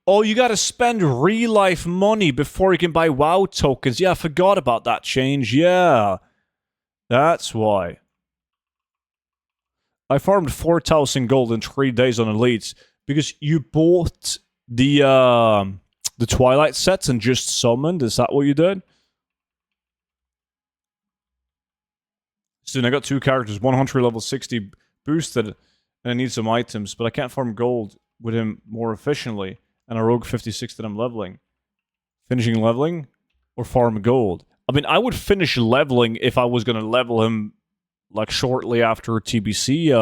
Oh, you gotta spend real-life money before you can buy WoW tokens. Yeah, I forgot about that change. Yeah. That's why. I farmed 4,000 gold in 3 days on elites because you bought the Twilight sets and just summoned. Is that what you did? Soon I got 2 characters, 100 level 60 boosted, and I need some items, but I can't farm gold with him more efficiently, and a rogue 56 that I'm leveling. Finishing leveling or farm gold? I mean, I would finish leveling if I was going to level him like shortly after TBC,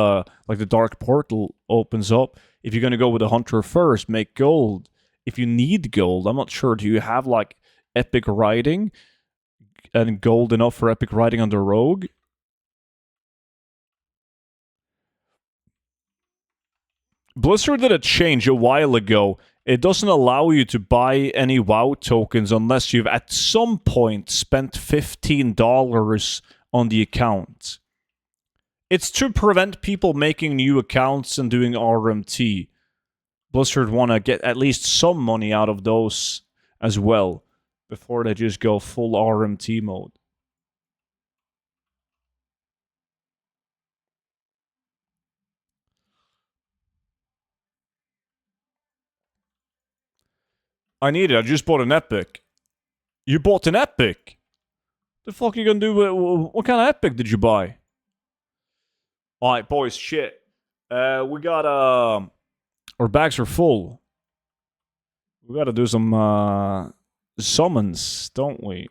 like the Dark Portal opens up. If you're going to go with a Hunter first, make gold. If you need gold, I'm not sure. Do you have like epic riding and gold enough for epic riding on the rogue? Blizzard did a change a while ago, it doesn't allow you to buy any WoW tokens unless you've at some point spent $15 on the account. It's to prevent people making new accounts and doing RMT. Blizzard want to get at least some money out of those as well before they just go full RMT mode. I need it. I just bought an epic. You bought an epic? The fuck are you gonna do? What kind of epic did you buy? Alright, boys, shit. We got, our bags are full. We gotta do some, summons, don't we?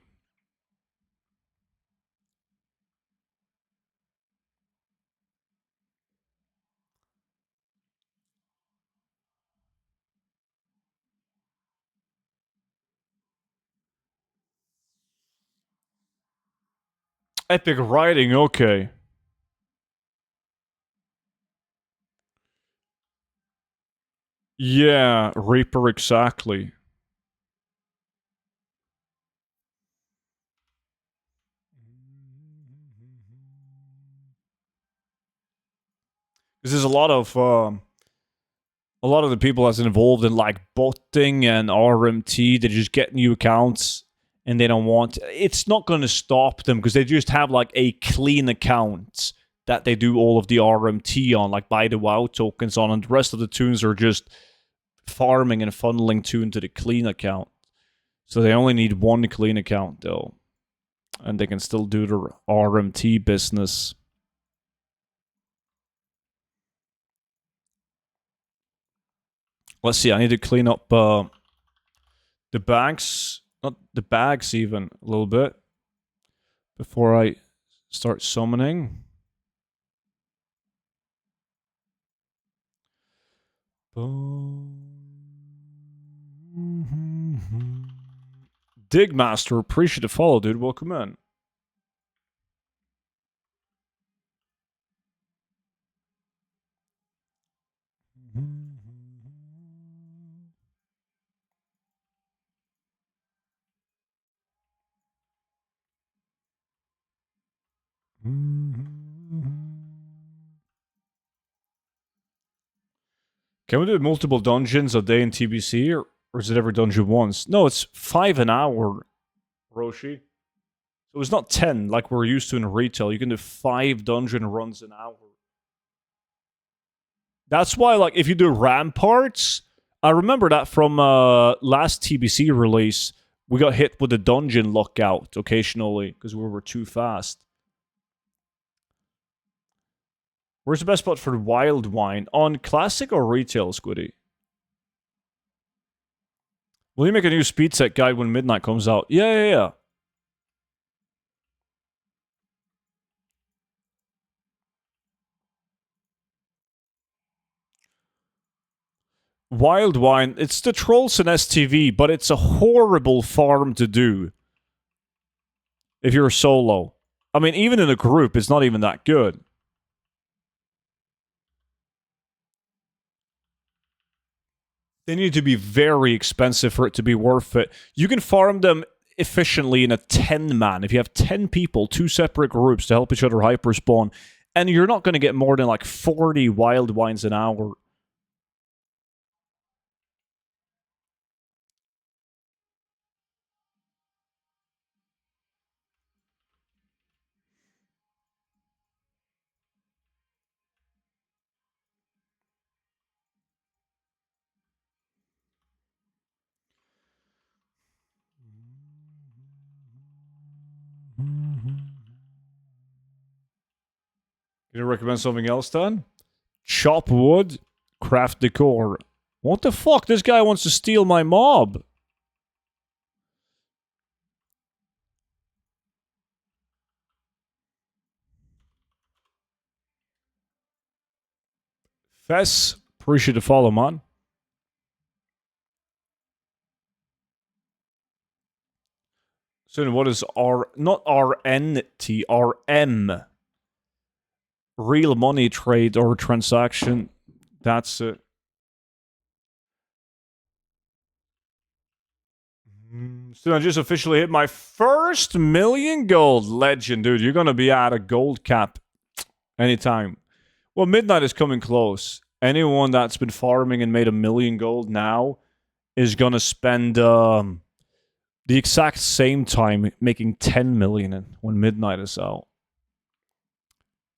Epic riding, okay. Yeah, Reaper, exactly. This is a lot of the people that's involved in like botting and RMT. They just get new accounts and they don't want. It's not going to stop them because they just have like a clean account that they do all of the RMT on, like buy the WoW tokens on, and the rest of the tunes are just farming and funneling tune to the clean account. So they only need one clean account though, and they can still do their RMT business. Let's see, I need to clean up the bags, not the bags even, a little bit before I start summoning. Digmaster, appreciate the follow, dude. Welcome in. Can we do multiple dungeons a day in TBC, or is it every dungeon once? No, it's 5 an hour, Roshi. So it's not 10 like we're used to in retail. You can do 5 dungeon runs an hour. That's why, like, if you do ramparts, I remember that from last TBC release, we got hit with a dungeon lockout occasionally because we were too fast. Where's the best spot for wild wine? On classic or retail, Squiddy? Will you make a new speed set guide when midnight comes out? Yeah. Wild wine, it's the Trolls and STV, but it's a horrible farm to do if you're solo. I mean, even in a group, it's not even that good. They need to be very expensive for it to be worth it. You can farm them efficiently in a 10-man. If you have 10 people, 2 separate groups to help each other hyperspawn, and you're not going to get more than like 40 wild wines an hour. Can you recommend something else then? Chop wood, craft decor. What the fuck? This guy wants to steal my mob. Fess, appreciate the follow, man. So what is R, not RNT, RM? Real money trade or transaction. That's it. So I just officially hit my first million gold. Legend, dude. You're gonna be at a gold cap anytime. Well, midnight is coming close. Anyone that's been farming and made a million gold now is gonna spend the exact same time making 10 million when midnight is out.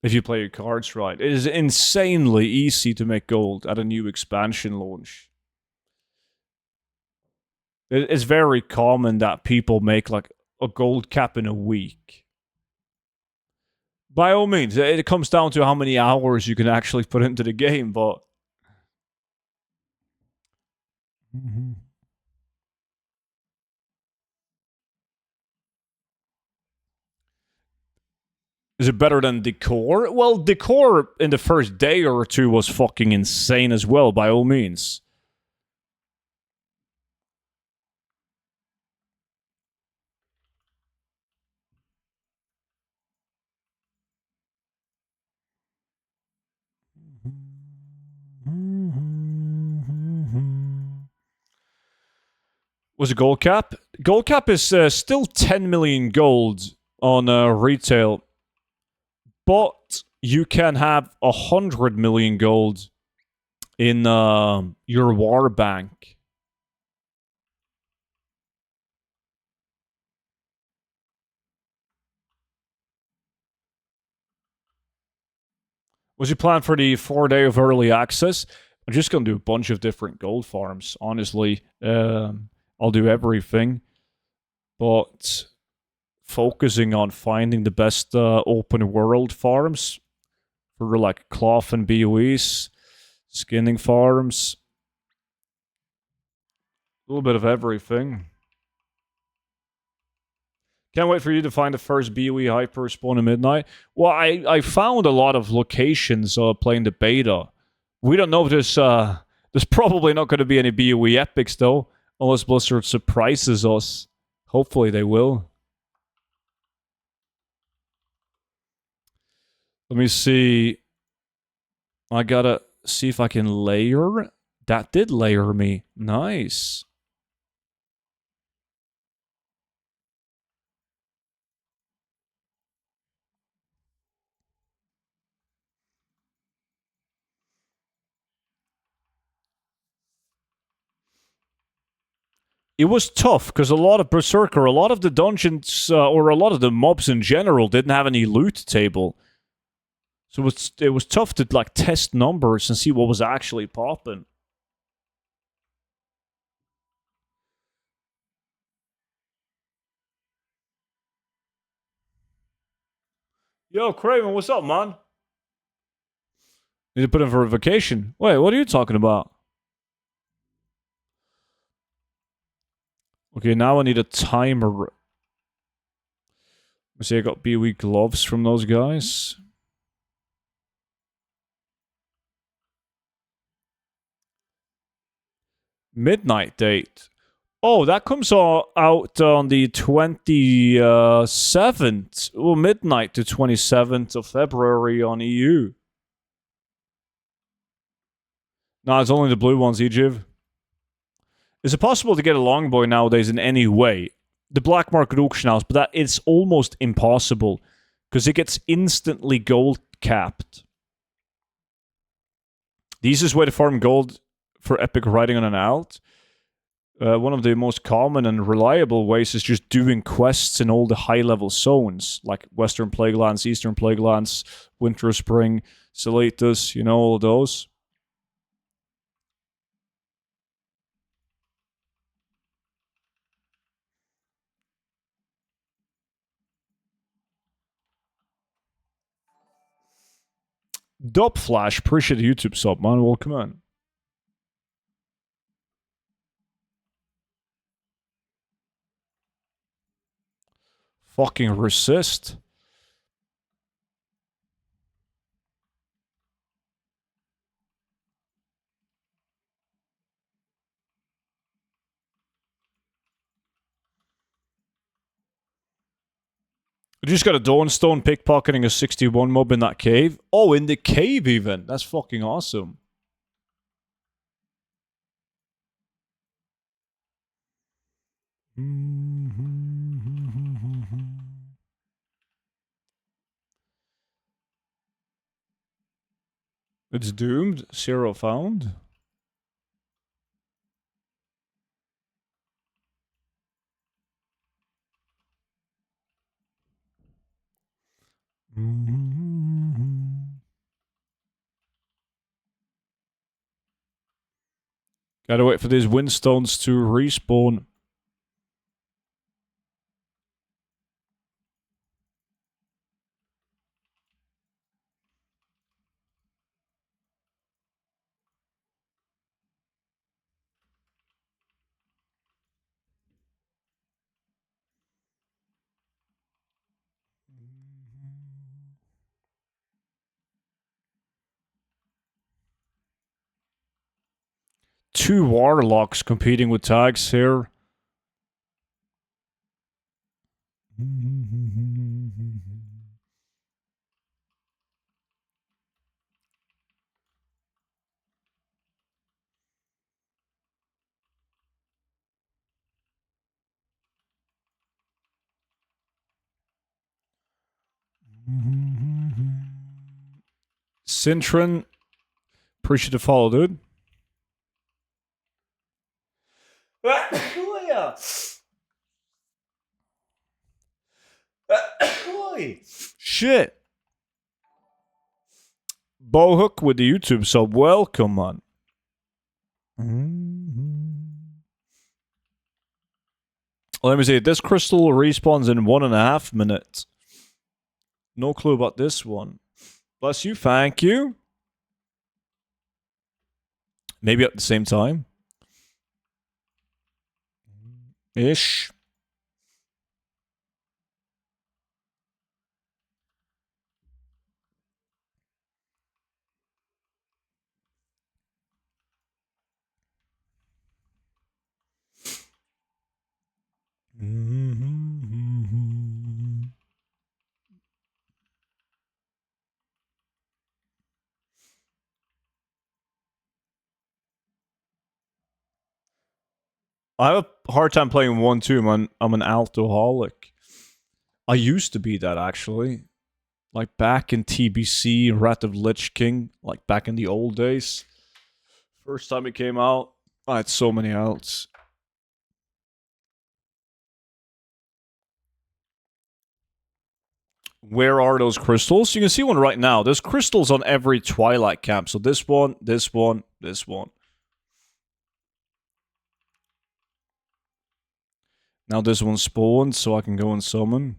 If you play your cards right. It is insanely easy to make gold at a new expansion launch. It's very common that people make like a gold cap in a week. By all means, it comes down to how many hours you can actually put into the game, but... Is it better than Decor? Well, Decor in the first day or two was fucking insane as well, by all means. Was it gold cap? Gold cap is still 10 million gold on retail, but you can have 100 million gold in your war bank. Was your plan for the 4-day of early access? I'm just going to do a bunch of different gold farms, honestly. I'll do everything, but focusing on finding the best open world farms for like cloth and BOEs, skinning farms, a little bit of everything. Can't wait for you to find the first BOE hyper spawn at midnight. Well, I found a lot of locations playing the beta. We don't know if there's probably not going to be any BOE epics though, unless Blizzard surprises us. Hopefully they will. Let me see. I gotta see if I can layer. That did layer me. Nice. It was tough because a lot of Berserker, a lot of the dungeons, or a lot of the mobs in general didn't have any loot table. So it was tough to like test numbers and see what was actually popping. Yo, Craven, what's up, man? Need to put in for a vacation. Wait, what are you talking about? Okay, now I need a timer. Let's see, I got BOE gloves from those guys. Midnight date. Oh, that comes out on the 27th. Well, midnight to 27th of February on EU. No, it's only the blue ones, Ejiv. Is it possible to get a longboy nowadays in any way? The black market auction house, but that it's almost impossible because it gets instantly gold capped. The easiest way to farm gold for epic riding on an alt. One of the most common and reliable ways is just doing quests in all the high-level zones, like Western Plaguelands, Eastern Plaguelands, Winter, Spring, Salatus, you know, all of those. Dub Flash, appreciate the YouTube sub, man. Welcome in. Fucking resist. We just got a Dawnstone pickpocketing a 61 mob in that cave. Oh, in the cave even. That's fucking awesome. It's doomed. 0 found. Gotta wait for these windstones to respawn. Two warlocks competing with tags here. Cintron, appreciate the follow, dude. Shit. Bowhook with the YouTube sub. Welcome, man. Let me see. This crystal respawns in 1.5 minutes. No clue about this one. Bless you. Thank you. Maybe at the same time. Ish. I have a hard time playing 1-2. I'm an alcoholic. I used to be that, actually. Like back in TBC, Wrath of Lich King. Like back in the old days. First time it came out, I had so many outs. Where are those crystals? You can see one right now. There's crystals on every Twilight camp. So this one, this one, this one. Now this one spawned, so I can go and summon.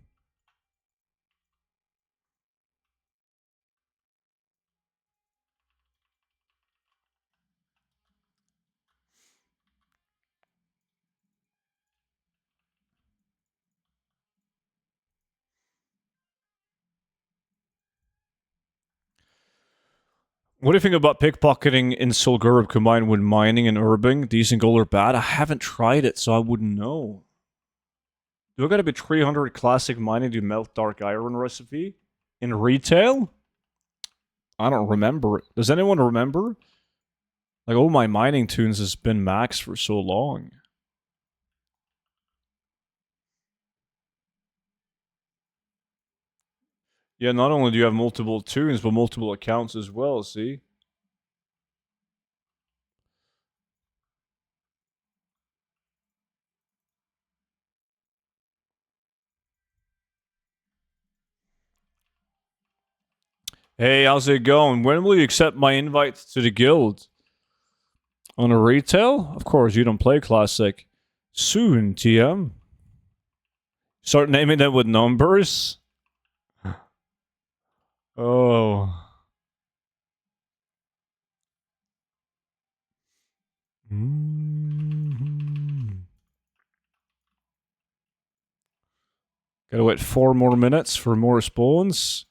What do you think about pickpocketing in Solgurb combined with mining and urbing? Decent gold or bad? I haven't tried it, so I wouldn't know. Do I gotta be 300 classic mining to melt dark iron recipe? In retail? I don't remember. Does anyone remember? Like, all my mining tunes has been maxed for so long. Yeah, not only do you have multiple tunes, but multiple accounts as well, see? Hey, how's it going? When will you accept my invite to the guild? On a retail? Of course, you don't play classic. Soon, TM. Start naming them with numbers? Oh. Gotta wait 4 more minutes for more spawns.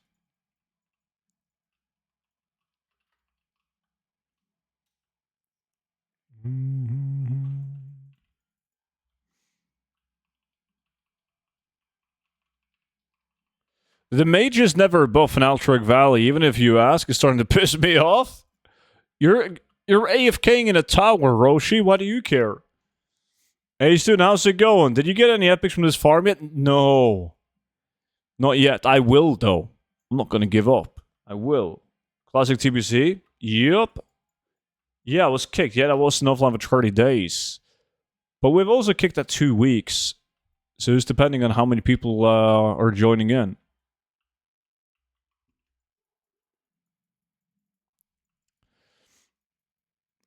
The mages never buff an Altric Valley, even if you ask. It's starting to piss me off. You're AFKing in a tower, Roshi. Why do you care? Hey, student, how's it going? Did you get any epics from this farm yet? No. Not yet. I will, though. I'm not going to give up. I will. Classic TBC? Yup. Yeah, I was kicked. Yeah, that was offline for 30 days. But we've also kicked at 2 weeks. So it's depending on how many people are joining in.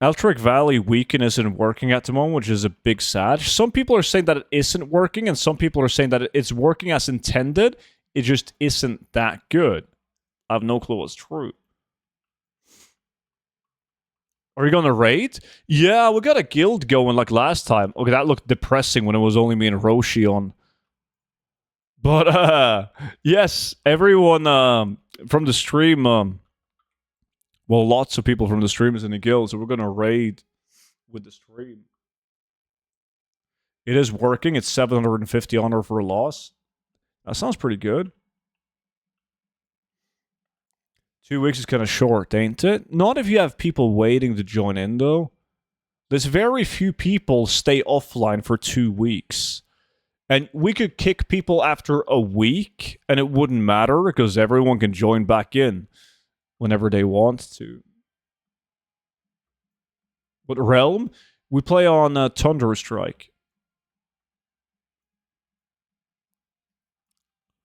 Altric Valley Weekend isn't working at the moment, which is a big sad. Some people are saying that it isn't working, and some people are saying that it's working as intended. It just isn't that good. I have no clue what's true. Are you gonna raid? Yeah, we got a guild going like last time. Okay, that looked depressing when it was only me and Roshi on. But yes, everyone from the stream, well, lots of people from the stream is in the guild, so we're gonna raid with the stream. It is working. It's 750 honor for a loss. That sounds pretty good. 2 weeks is kind of short, ain't it? Not if you have people waiting to join in, though. There's very few people stay offline for 2 weeks. And we could kick people after a week, and it wouldn't matter, because everyone can join back in whenever they want to. But Realm, we play on Thunderstrike.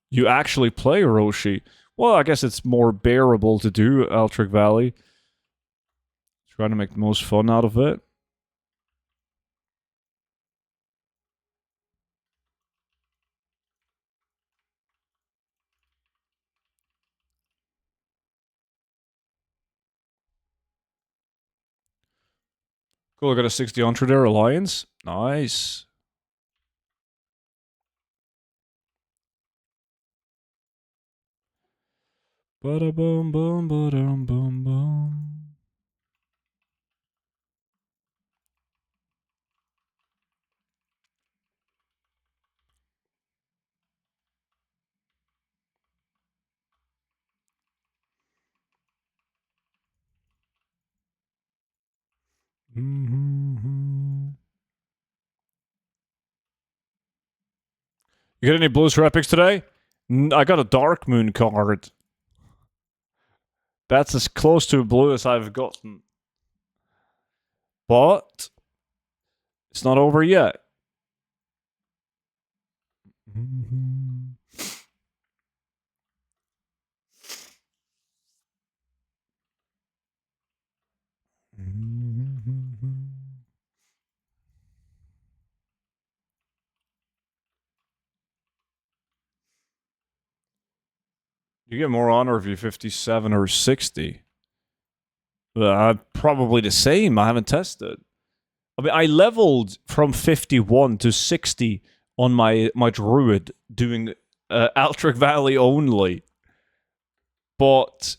You actually play Roshi. Well, I guess it's more bearable to do Altric Valley. Trying to make the most fun out of it. Cool, I got a 60 Entre there, Alliance. Nice. Ba-da-boom, boom, ba-dum, boom, boom. Mm-hmm. You get any blues for epics today? I got a Dark Moon card. That's as close to a blue as I've gotten. But it's not over yet. Mm-hmm. Mm-hmm. You get more honor if you're 57 or 60. Probably the same. I haven't tested. I mean, I leveled from 51 to 60 on my druid doing Altric Valley only. But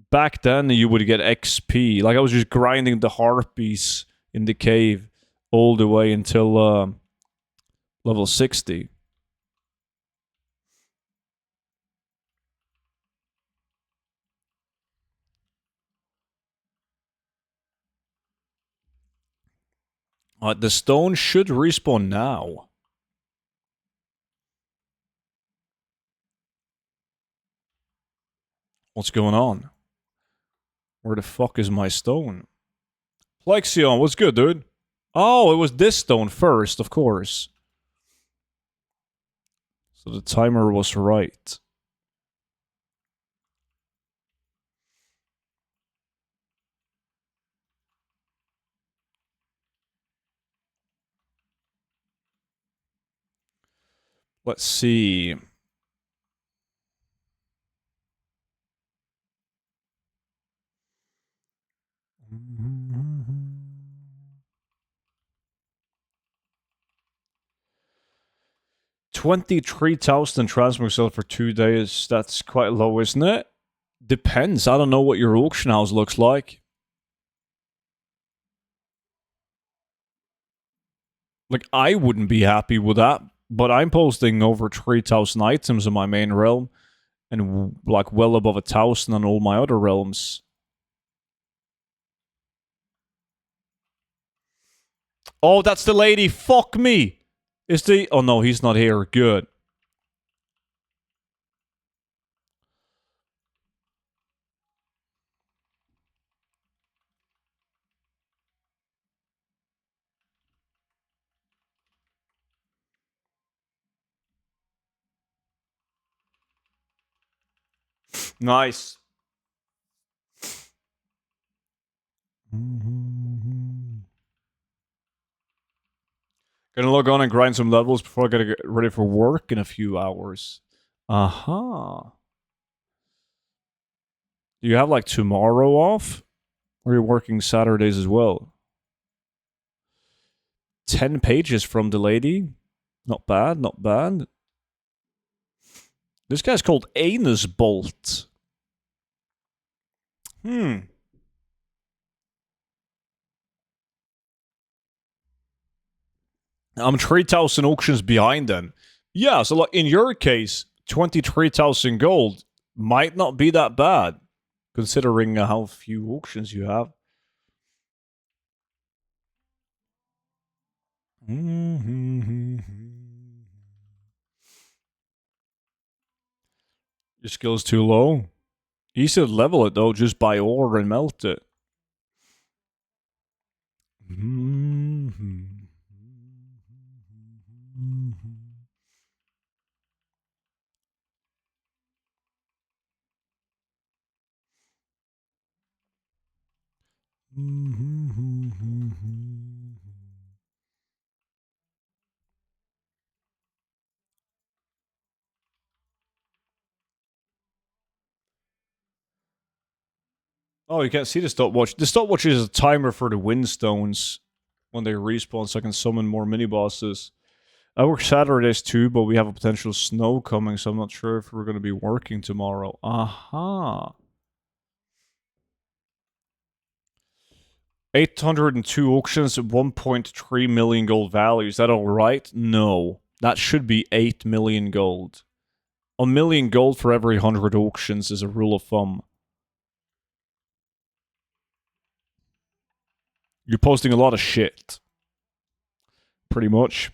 back then you would get XP. Like I was just grinding the harpies in the cave all the way until level 60. The stone should respawn now. What's going on? Where the fuck is my stone? Plexion, what's good, dude? Oh, it was this stone first, of course. So the timer was right. Let's see. $23,000 transfer sale for 2 days. That's quite low, isn't it? Depends. I don't know what your auction house looks like. Like, I wouldn't be happy with that, but I'm posting over 3,000 items in my main realm, and like well above 1,000 on all my other realms. Oh, that's the lady. Fuck me. Is the... Oh, no, he's not here. Good. Nice. Gonna log on and grind some levels before I gotta get ready for work in a few hours. Uh-huh. Do you have, like, tomorrow off? Or are you working Saturdays as well? 10 pages from the lady? Not bad, not bad. This guy's called Anus Bolt. I'm 3,000 auctions behind then. Yeah, so like in your case, 23,000 gold might not be that bad, considering how few auctions you have. Your skill's too low. You should level it though, just buy ore and melt it. Oh, you can't see the stopwatch. The stopwatch is a timer for the windstones when they respawn, so I can summon more mini bosses. I work Saturdays too, but we have a potential snow coming, so I'm not sure if we're going to be working tomorrow. Aha. 802 auctions, 1.3 million gold value. Is that alright? No. That should be 8 million gold. A million gold for every 100 auctions is a rule of thumb. You're posting a lot of shit. Pretty much.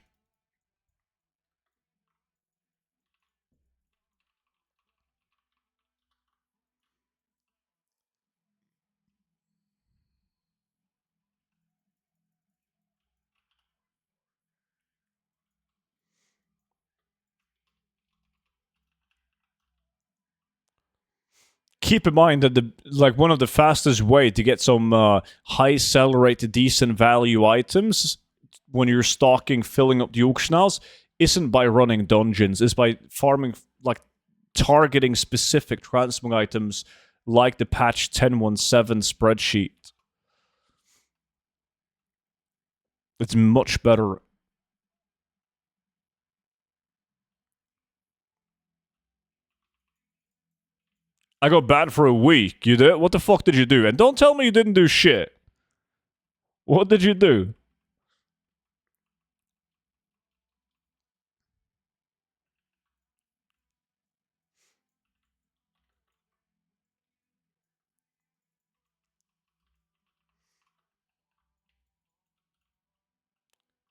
Keep in mind that one of the fastest way to get some high sell rate, decent value items when you're stocking, filling up the auction house, isn't by running dungeons. It's by farming, like targeting specific transmog items, like the patch 10.17 spreadsheet. It's much better. I got banned for a week. You did? What the fuck did you do? And don't tell me you didn't do shit. What did you do?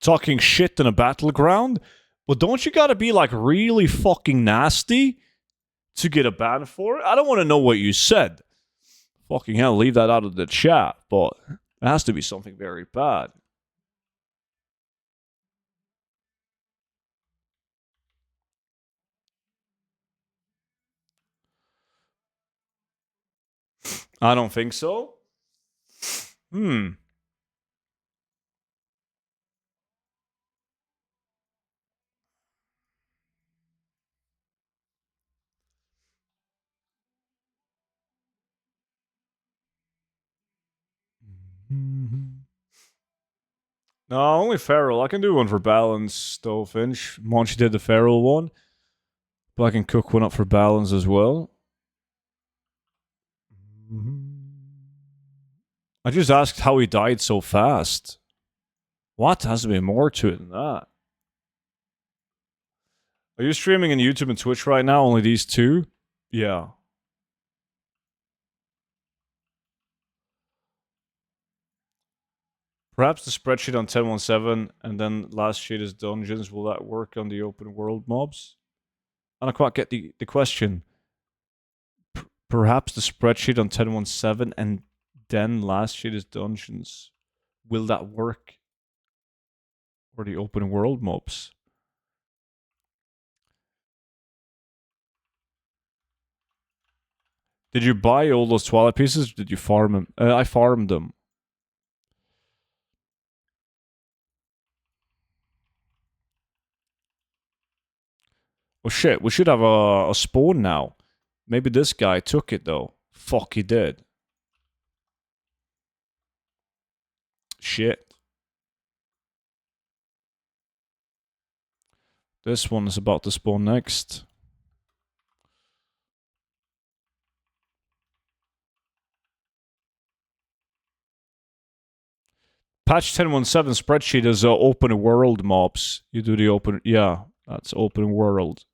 Talking shit in a battleground? Well, don't you gotta be like really fucking nasty to get a ban for it? I don't want to know what you said. Fucking hell, leave that out of the chat, but it has to be something very bad. I don't think so. No, only feral. I can do one for balance, though, Finch. Monchi did the feral one. But I can cook one up for balance as well. I just asked how he died so fast. What? Has to be more to it than that. Are you streaming on YouTube and Twitch right now? Only these two? Yeah. Perhaps the spreadsheet on 10.17 and then last sheet is dungeons. Will that work on the open world mobs? I don't quite get the question. Perhaps the spreadsheet on 10.17 and then last sheet is dungeons. Will that work for the open world mobs? Did you buy all those Twilight pieces? Or did you farm them? I farmed them. Oh shit, we should have a spawn now. Maybe this guy took it though. Fuck, he did. Shit. This one is about to spawn next. Patch 10.17 spreadsheet is open world mobs. You do the open... Yeah, that's open world.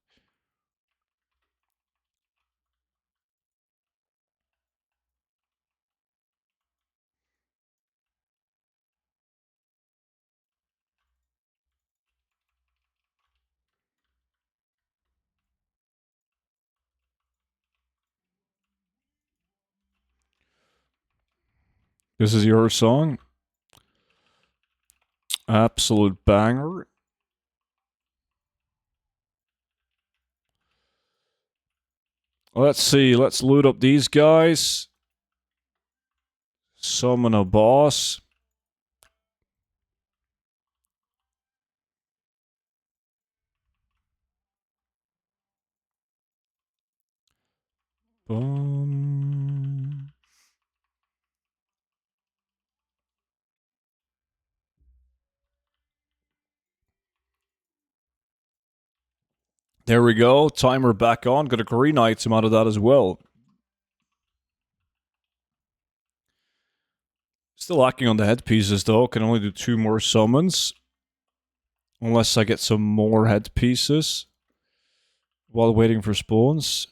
This is your song? Absolute banger. Let's see. Let's loot up these guys. Summon a boss. Boom. There we go. Timer back on. Got a green item out of that as well. Still lacking on the headpieces though. Can only do 2 more summons. Unless I get some more headpieces. While waiting for spawns.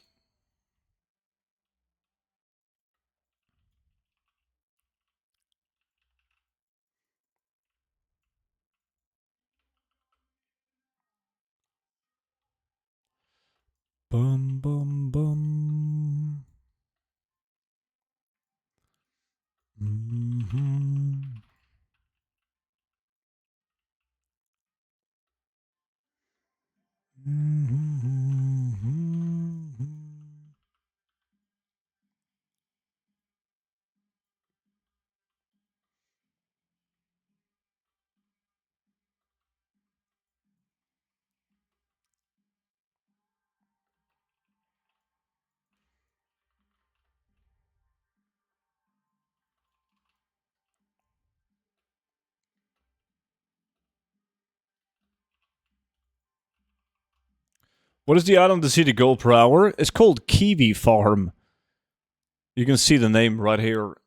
Bum bum bum. Mm-hmm. What is the item to see the gold per hour? It's called Kiwi Farm. You can see the name right here.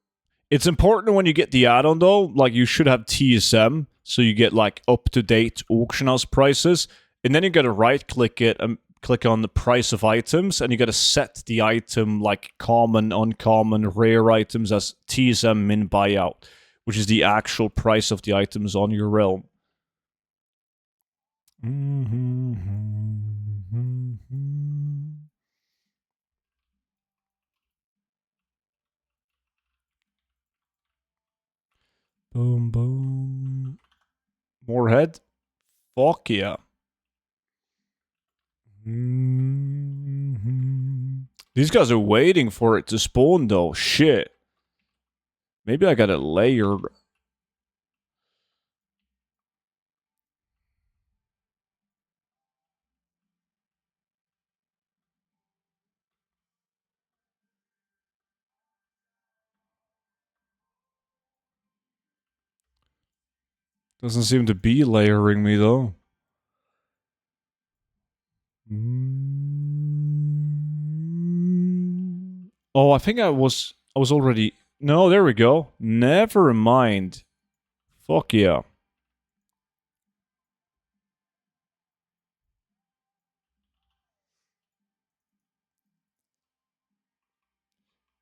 It's important when you get the add-on though, like you should have TSM, so you get like up-to-date auction house prices, and then you gotta right-click it and click on the price of items, and you gotta set the item like common, uncommon, rare items as TSM min buyout, which is the actual price of the items on your realm. Boom, boom. More head? Fuck yeah. These guys are waiting for it to spawn though. Shit. Maybe I got it layered. Doesn't seem to be layering me though. Oh, I think I was already... No, there we go. Never mind. Fuck yeah.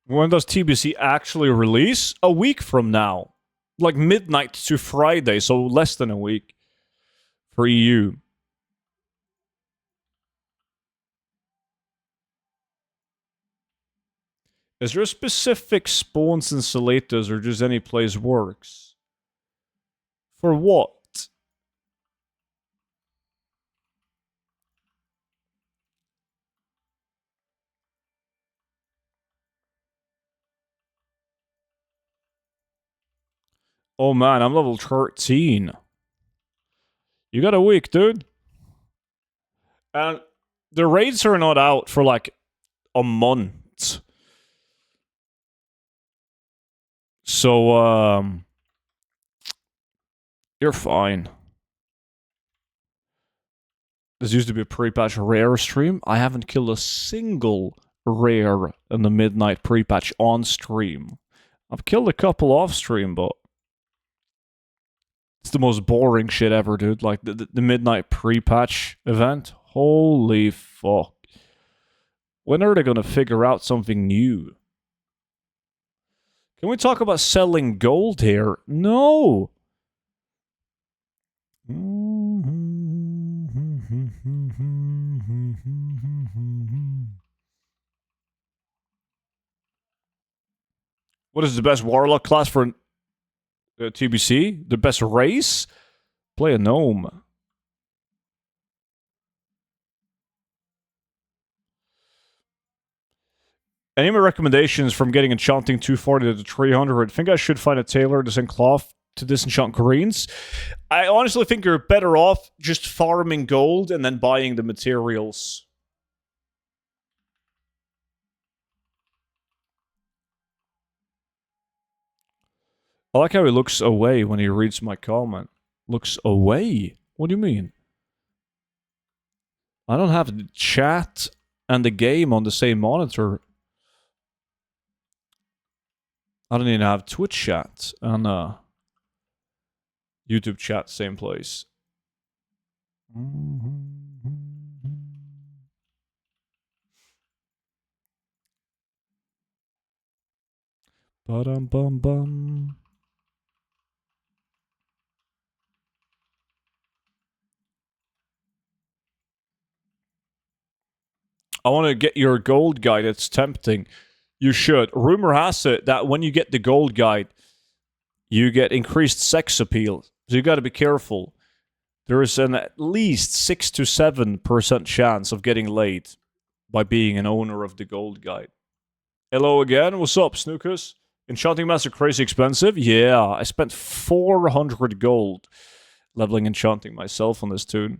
When does TBC actually release? A week from now. Like midnight to Friday, so less than a week for EU. Is there specific spawns and Salatas or just any place works? For what? Oh man, I'm level 13. You got a week, dude. And the raids are not out for like a month. So, you're fine. This used to be a pre-patch rare stream. I haven't killed a single rare in the midnight pre-patch on stream. I've killed a couple off stream, but it's the most boring shit ever, dude. Like the midnight pre-patch event. Holy fuck. When are they gonna figure out something new? Can we talk about selling gold here? No. What is the best warlock class for TBC? The best race? Play a gnome. Any of my recommendations from getting enchanting 240 to 300? I think I should find a tailor to send cloth to disenchant greens. I honestly think you're better off just farming gold and then buying the materials. I like how he looks away when he reads my comment. Looks away? What do you mean? I don't have the chat and the game on the same monitor. I don't even have Twitch chat and YouTube chat, same place. Ba-dum-bum-bum. I want to get your gold guide. It's tempting. You should. Rumor has it that when you get the gold guide, you get increased sex appeal. So you got to be careful. There is an at least 6 to 7% chance of getting laid by being an owner of the gold guide. Hello again. What's up, Snookers? Enchanting Master crazy expensive? Yeah, I spent 400 gold leveling enchanting myself on this tune.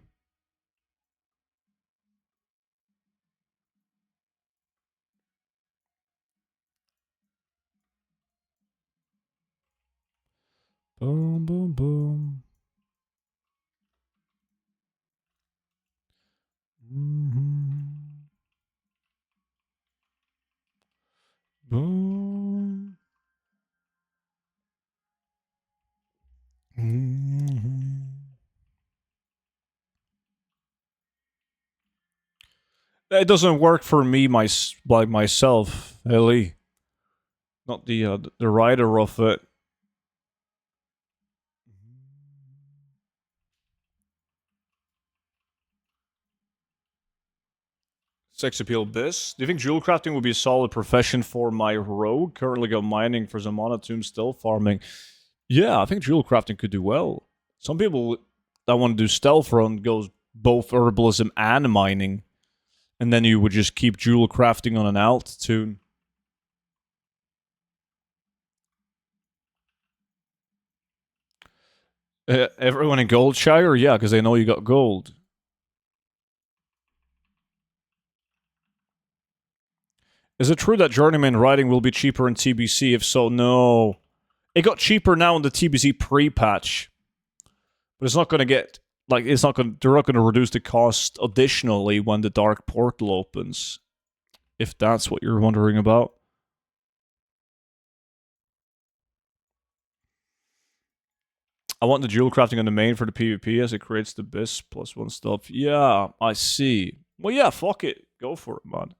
Boom, boom, boom. Mm-hmm. Boom. Mm-hmm. It doesn't work for me by myself, Ellie. Not the writer of it. Sex appeal bis. Do you think jewel crafting would be a solid profession for my rogue? Currently go mining for some monotone, still farming. Yeah, I think jewel crafting could do well. Some people that want to do stealth run goes both herbalism and mining. And then you would just keep jewel crafting on an altitude. Everyone in Goldshire? Yeah, because they know you got gold. Is it true that journeyman riding will be cheaper in TBC? If so, no. It got cheaper now in the TBC pre-patch. But it's not going to get... Like, it's not going. They're not going to reduce the cost additionally when the Dark Portal opens. If that's what you're wondering about. I want the jewel crafting on the main for the PvP as it creates the BIS +1 stuff. Yeah, I see. Well, yeah, fuck it. Go for it, man.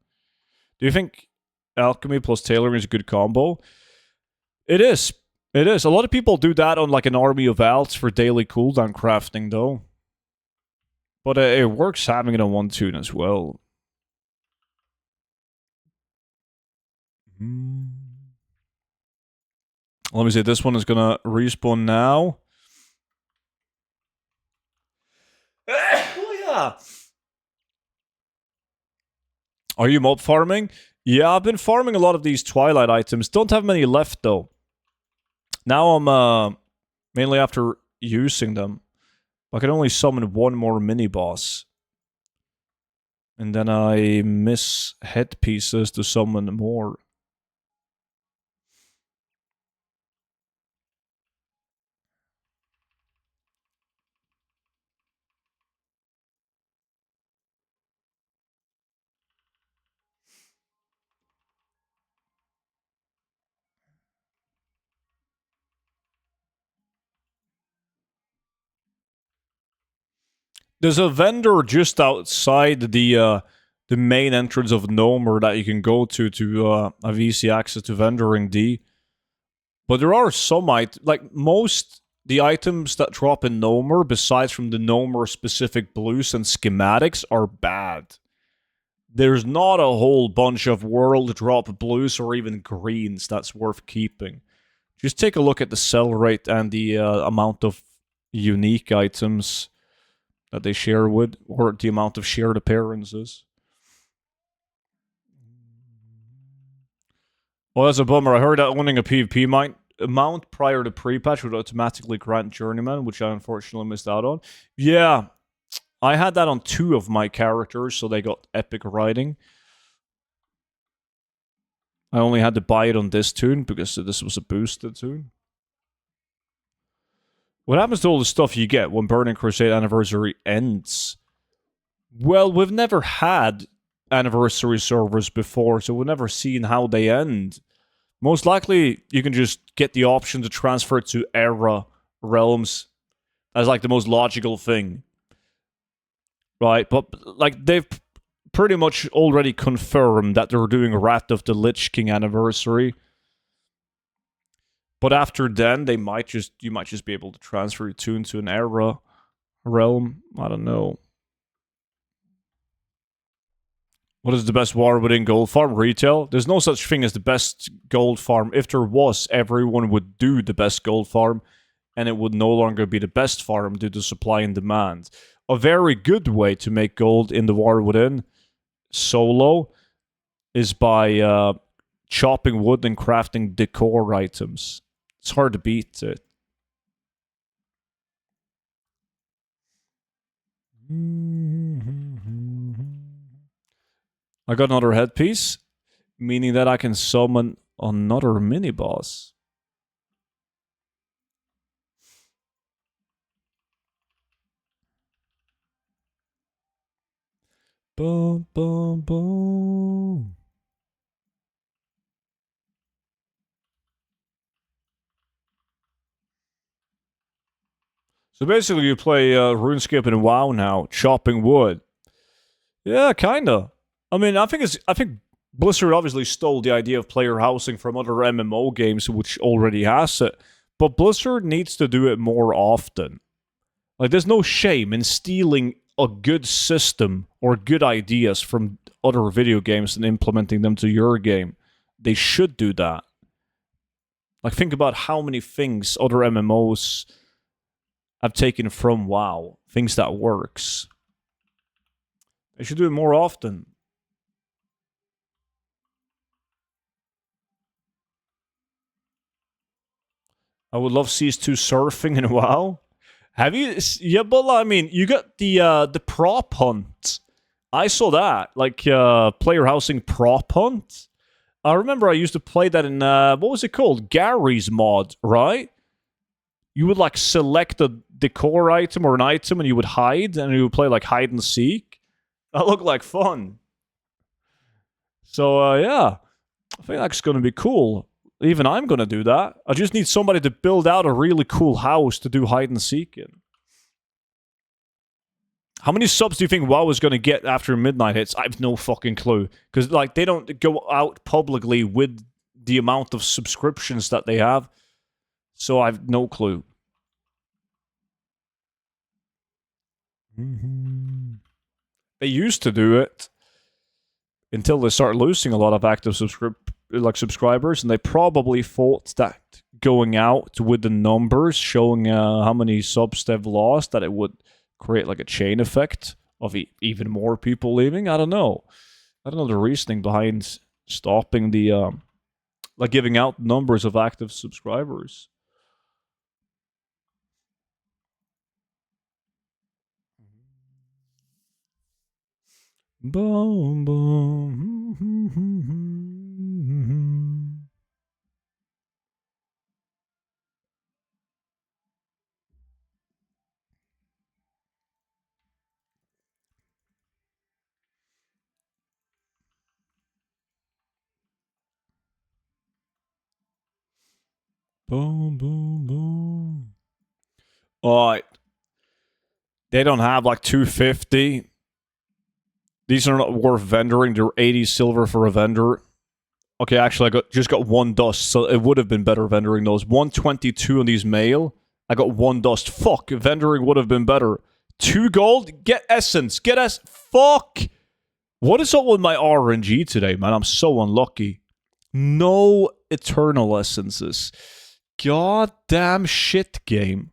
Do you think alchemy plus tailoring is a good combo? It is. It is. A lot of people do that on like an army of alts for daily cooldown crafting, though. But it works having it on one toon as well. Let me see. This one is gonna respawn now. Oh yeah. Are you mob farming? Yeah, I've been farming a lot of these Twilight items. Don't have many left though. Now I'm mainly after using them. I can only summon one more mini boss. And then I miss headpieces to summon more. There's a vendor just outside the main entrance of Nomer that you can go to have easy access to vendoring D. But there are some like most the items that drop in Nomer, besides from the Nomer specific blues and schematics, are bad. There's not a whole bunch of world drop blues or even greens that's worth keeping. Just take a look at the sell rate and the amount of unique items that they share with, or the amount of shared appearances. Well, that's a bummer. I heard that owning a PvP mount prior to pre-patch would automatically grant Journeyman, which I unfortunately missed out on. Yeah, I had that on 2 of my characters, so they got epic riding. I only had to buy it on this toon because this was a boosted toon. What happens to all the stuff you get when Burning Crusade Anniversary ends? Well, we've never had anniversary servers before, so we've never seen how they end. Most likely, you can just get the option to transfer to Era realms as like the most logical thing. Right? But like they've pretty much already confirmed that they're doing Wrath of the Lich King Anniversary. But after then, you might just be able to transfer your toon to an Era realm. I don't know. What is the best war within Goldfarm? Retail? There's no such thing as the best Goldfarm. If there was, everyone would do the best Goldfarm, and it would no longer be the best farm due to supply and demand. A very good way to make gold in the war within solo is by chopping wood and crafting decor items. It's hard to beat it. I got another headpiece, meaning that I can summon another mini-boss. Boom, boom, boom. So basically, you play RuneScape and WoW now, chopping wood. Yeah, kinda. I mean, I think Blizzard obviously stole the idea of player housing from other MMO games, which already has it. But Blizzard needs to do it more often. Like, there's no shame in stealing a good system or good ideas from other video games and implementing them to your game. They should do that. Like, think about how many things other MMOs have taken from WoW. Things that works. They should do it more often. I would love CS2 surfing in WoW. Have you? Yeah, but I mean, you got the prop hunt. I saw that, like player housing prop hunt. I remember I used to play that in what was it called? Gary's mod, right? You would like select a decor item or an item, and you would hide, and you would play like hide and seek. That looked like fun. So yeah, I think that's gonna be cool. Even I'm gonna do that. I just need somebody to build out a really cool house to do hide and seek in. How many subs do you think WoW is gonna get after midnight hits? I have no fucking clue. Because like they don't go out publicly with the amount of subscriptions that they have. So I've no clue. They used to do it until they started losing a lot of active subscribers, and they probably thought that going out with the numbers showing how many subs they've lost, that it would create like a chain effect of even more people leaving. I don't know the reasoning behind stopping the like giving out numbers of active subscribers. Boom, boom. Boom, boom, boom. Alright. They don't have like 250. These are not worth vendoring. They're 80 silver for a vendor. Okay, actually, just got 1 dust, so it would have been better vendoring those. 122 on these mail. I got 1 dust. Fuck, vendoring would have been better. 2 gold? Get essence. Fuck! What is up with my RNG today, man? I'm so unlucky. No eternal essences. Goddamn shit game.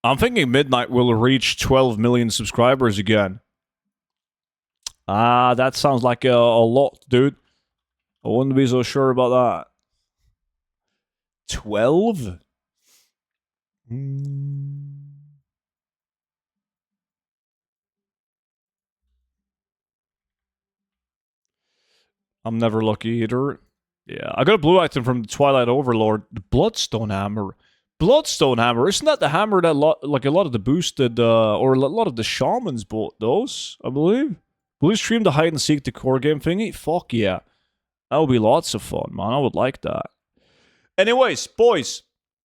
I'm thinking Midnight will reach 12 million subscribers again. That sounds like a lot, dude. I wouldn't be so sure about that. 12? I'm never lucky either. Yeah, I got a blue item from Twilight Overlord. The Bloodstone Hammer. Bloodstone Hammer. Isn't that the hammer that like a lot of the boosted or a lot of the shamans bought those? I believe. Will you stream the hide and seek the core game thingy? Fuck yeah, that would be lots of fun, man. I would like that. Anyways, boys,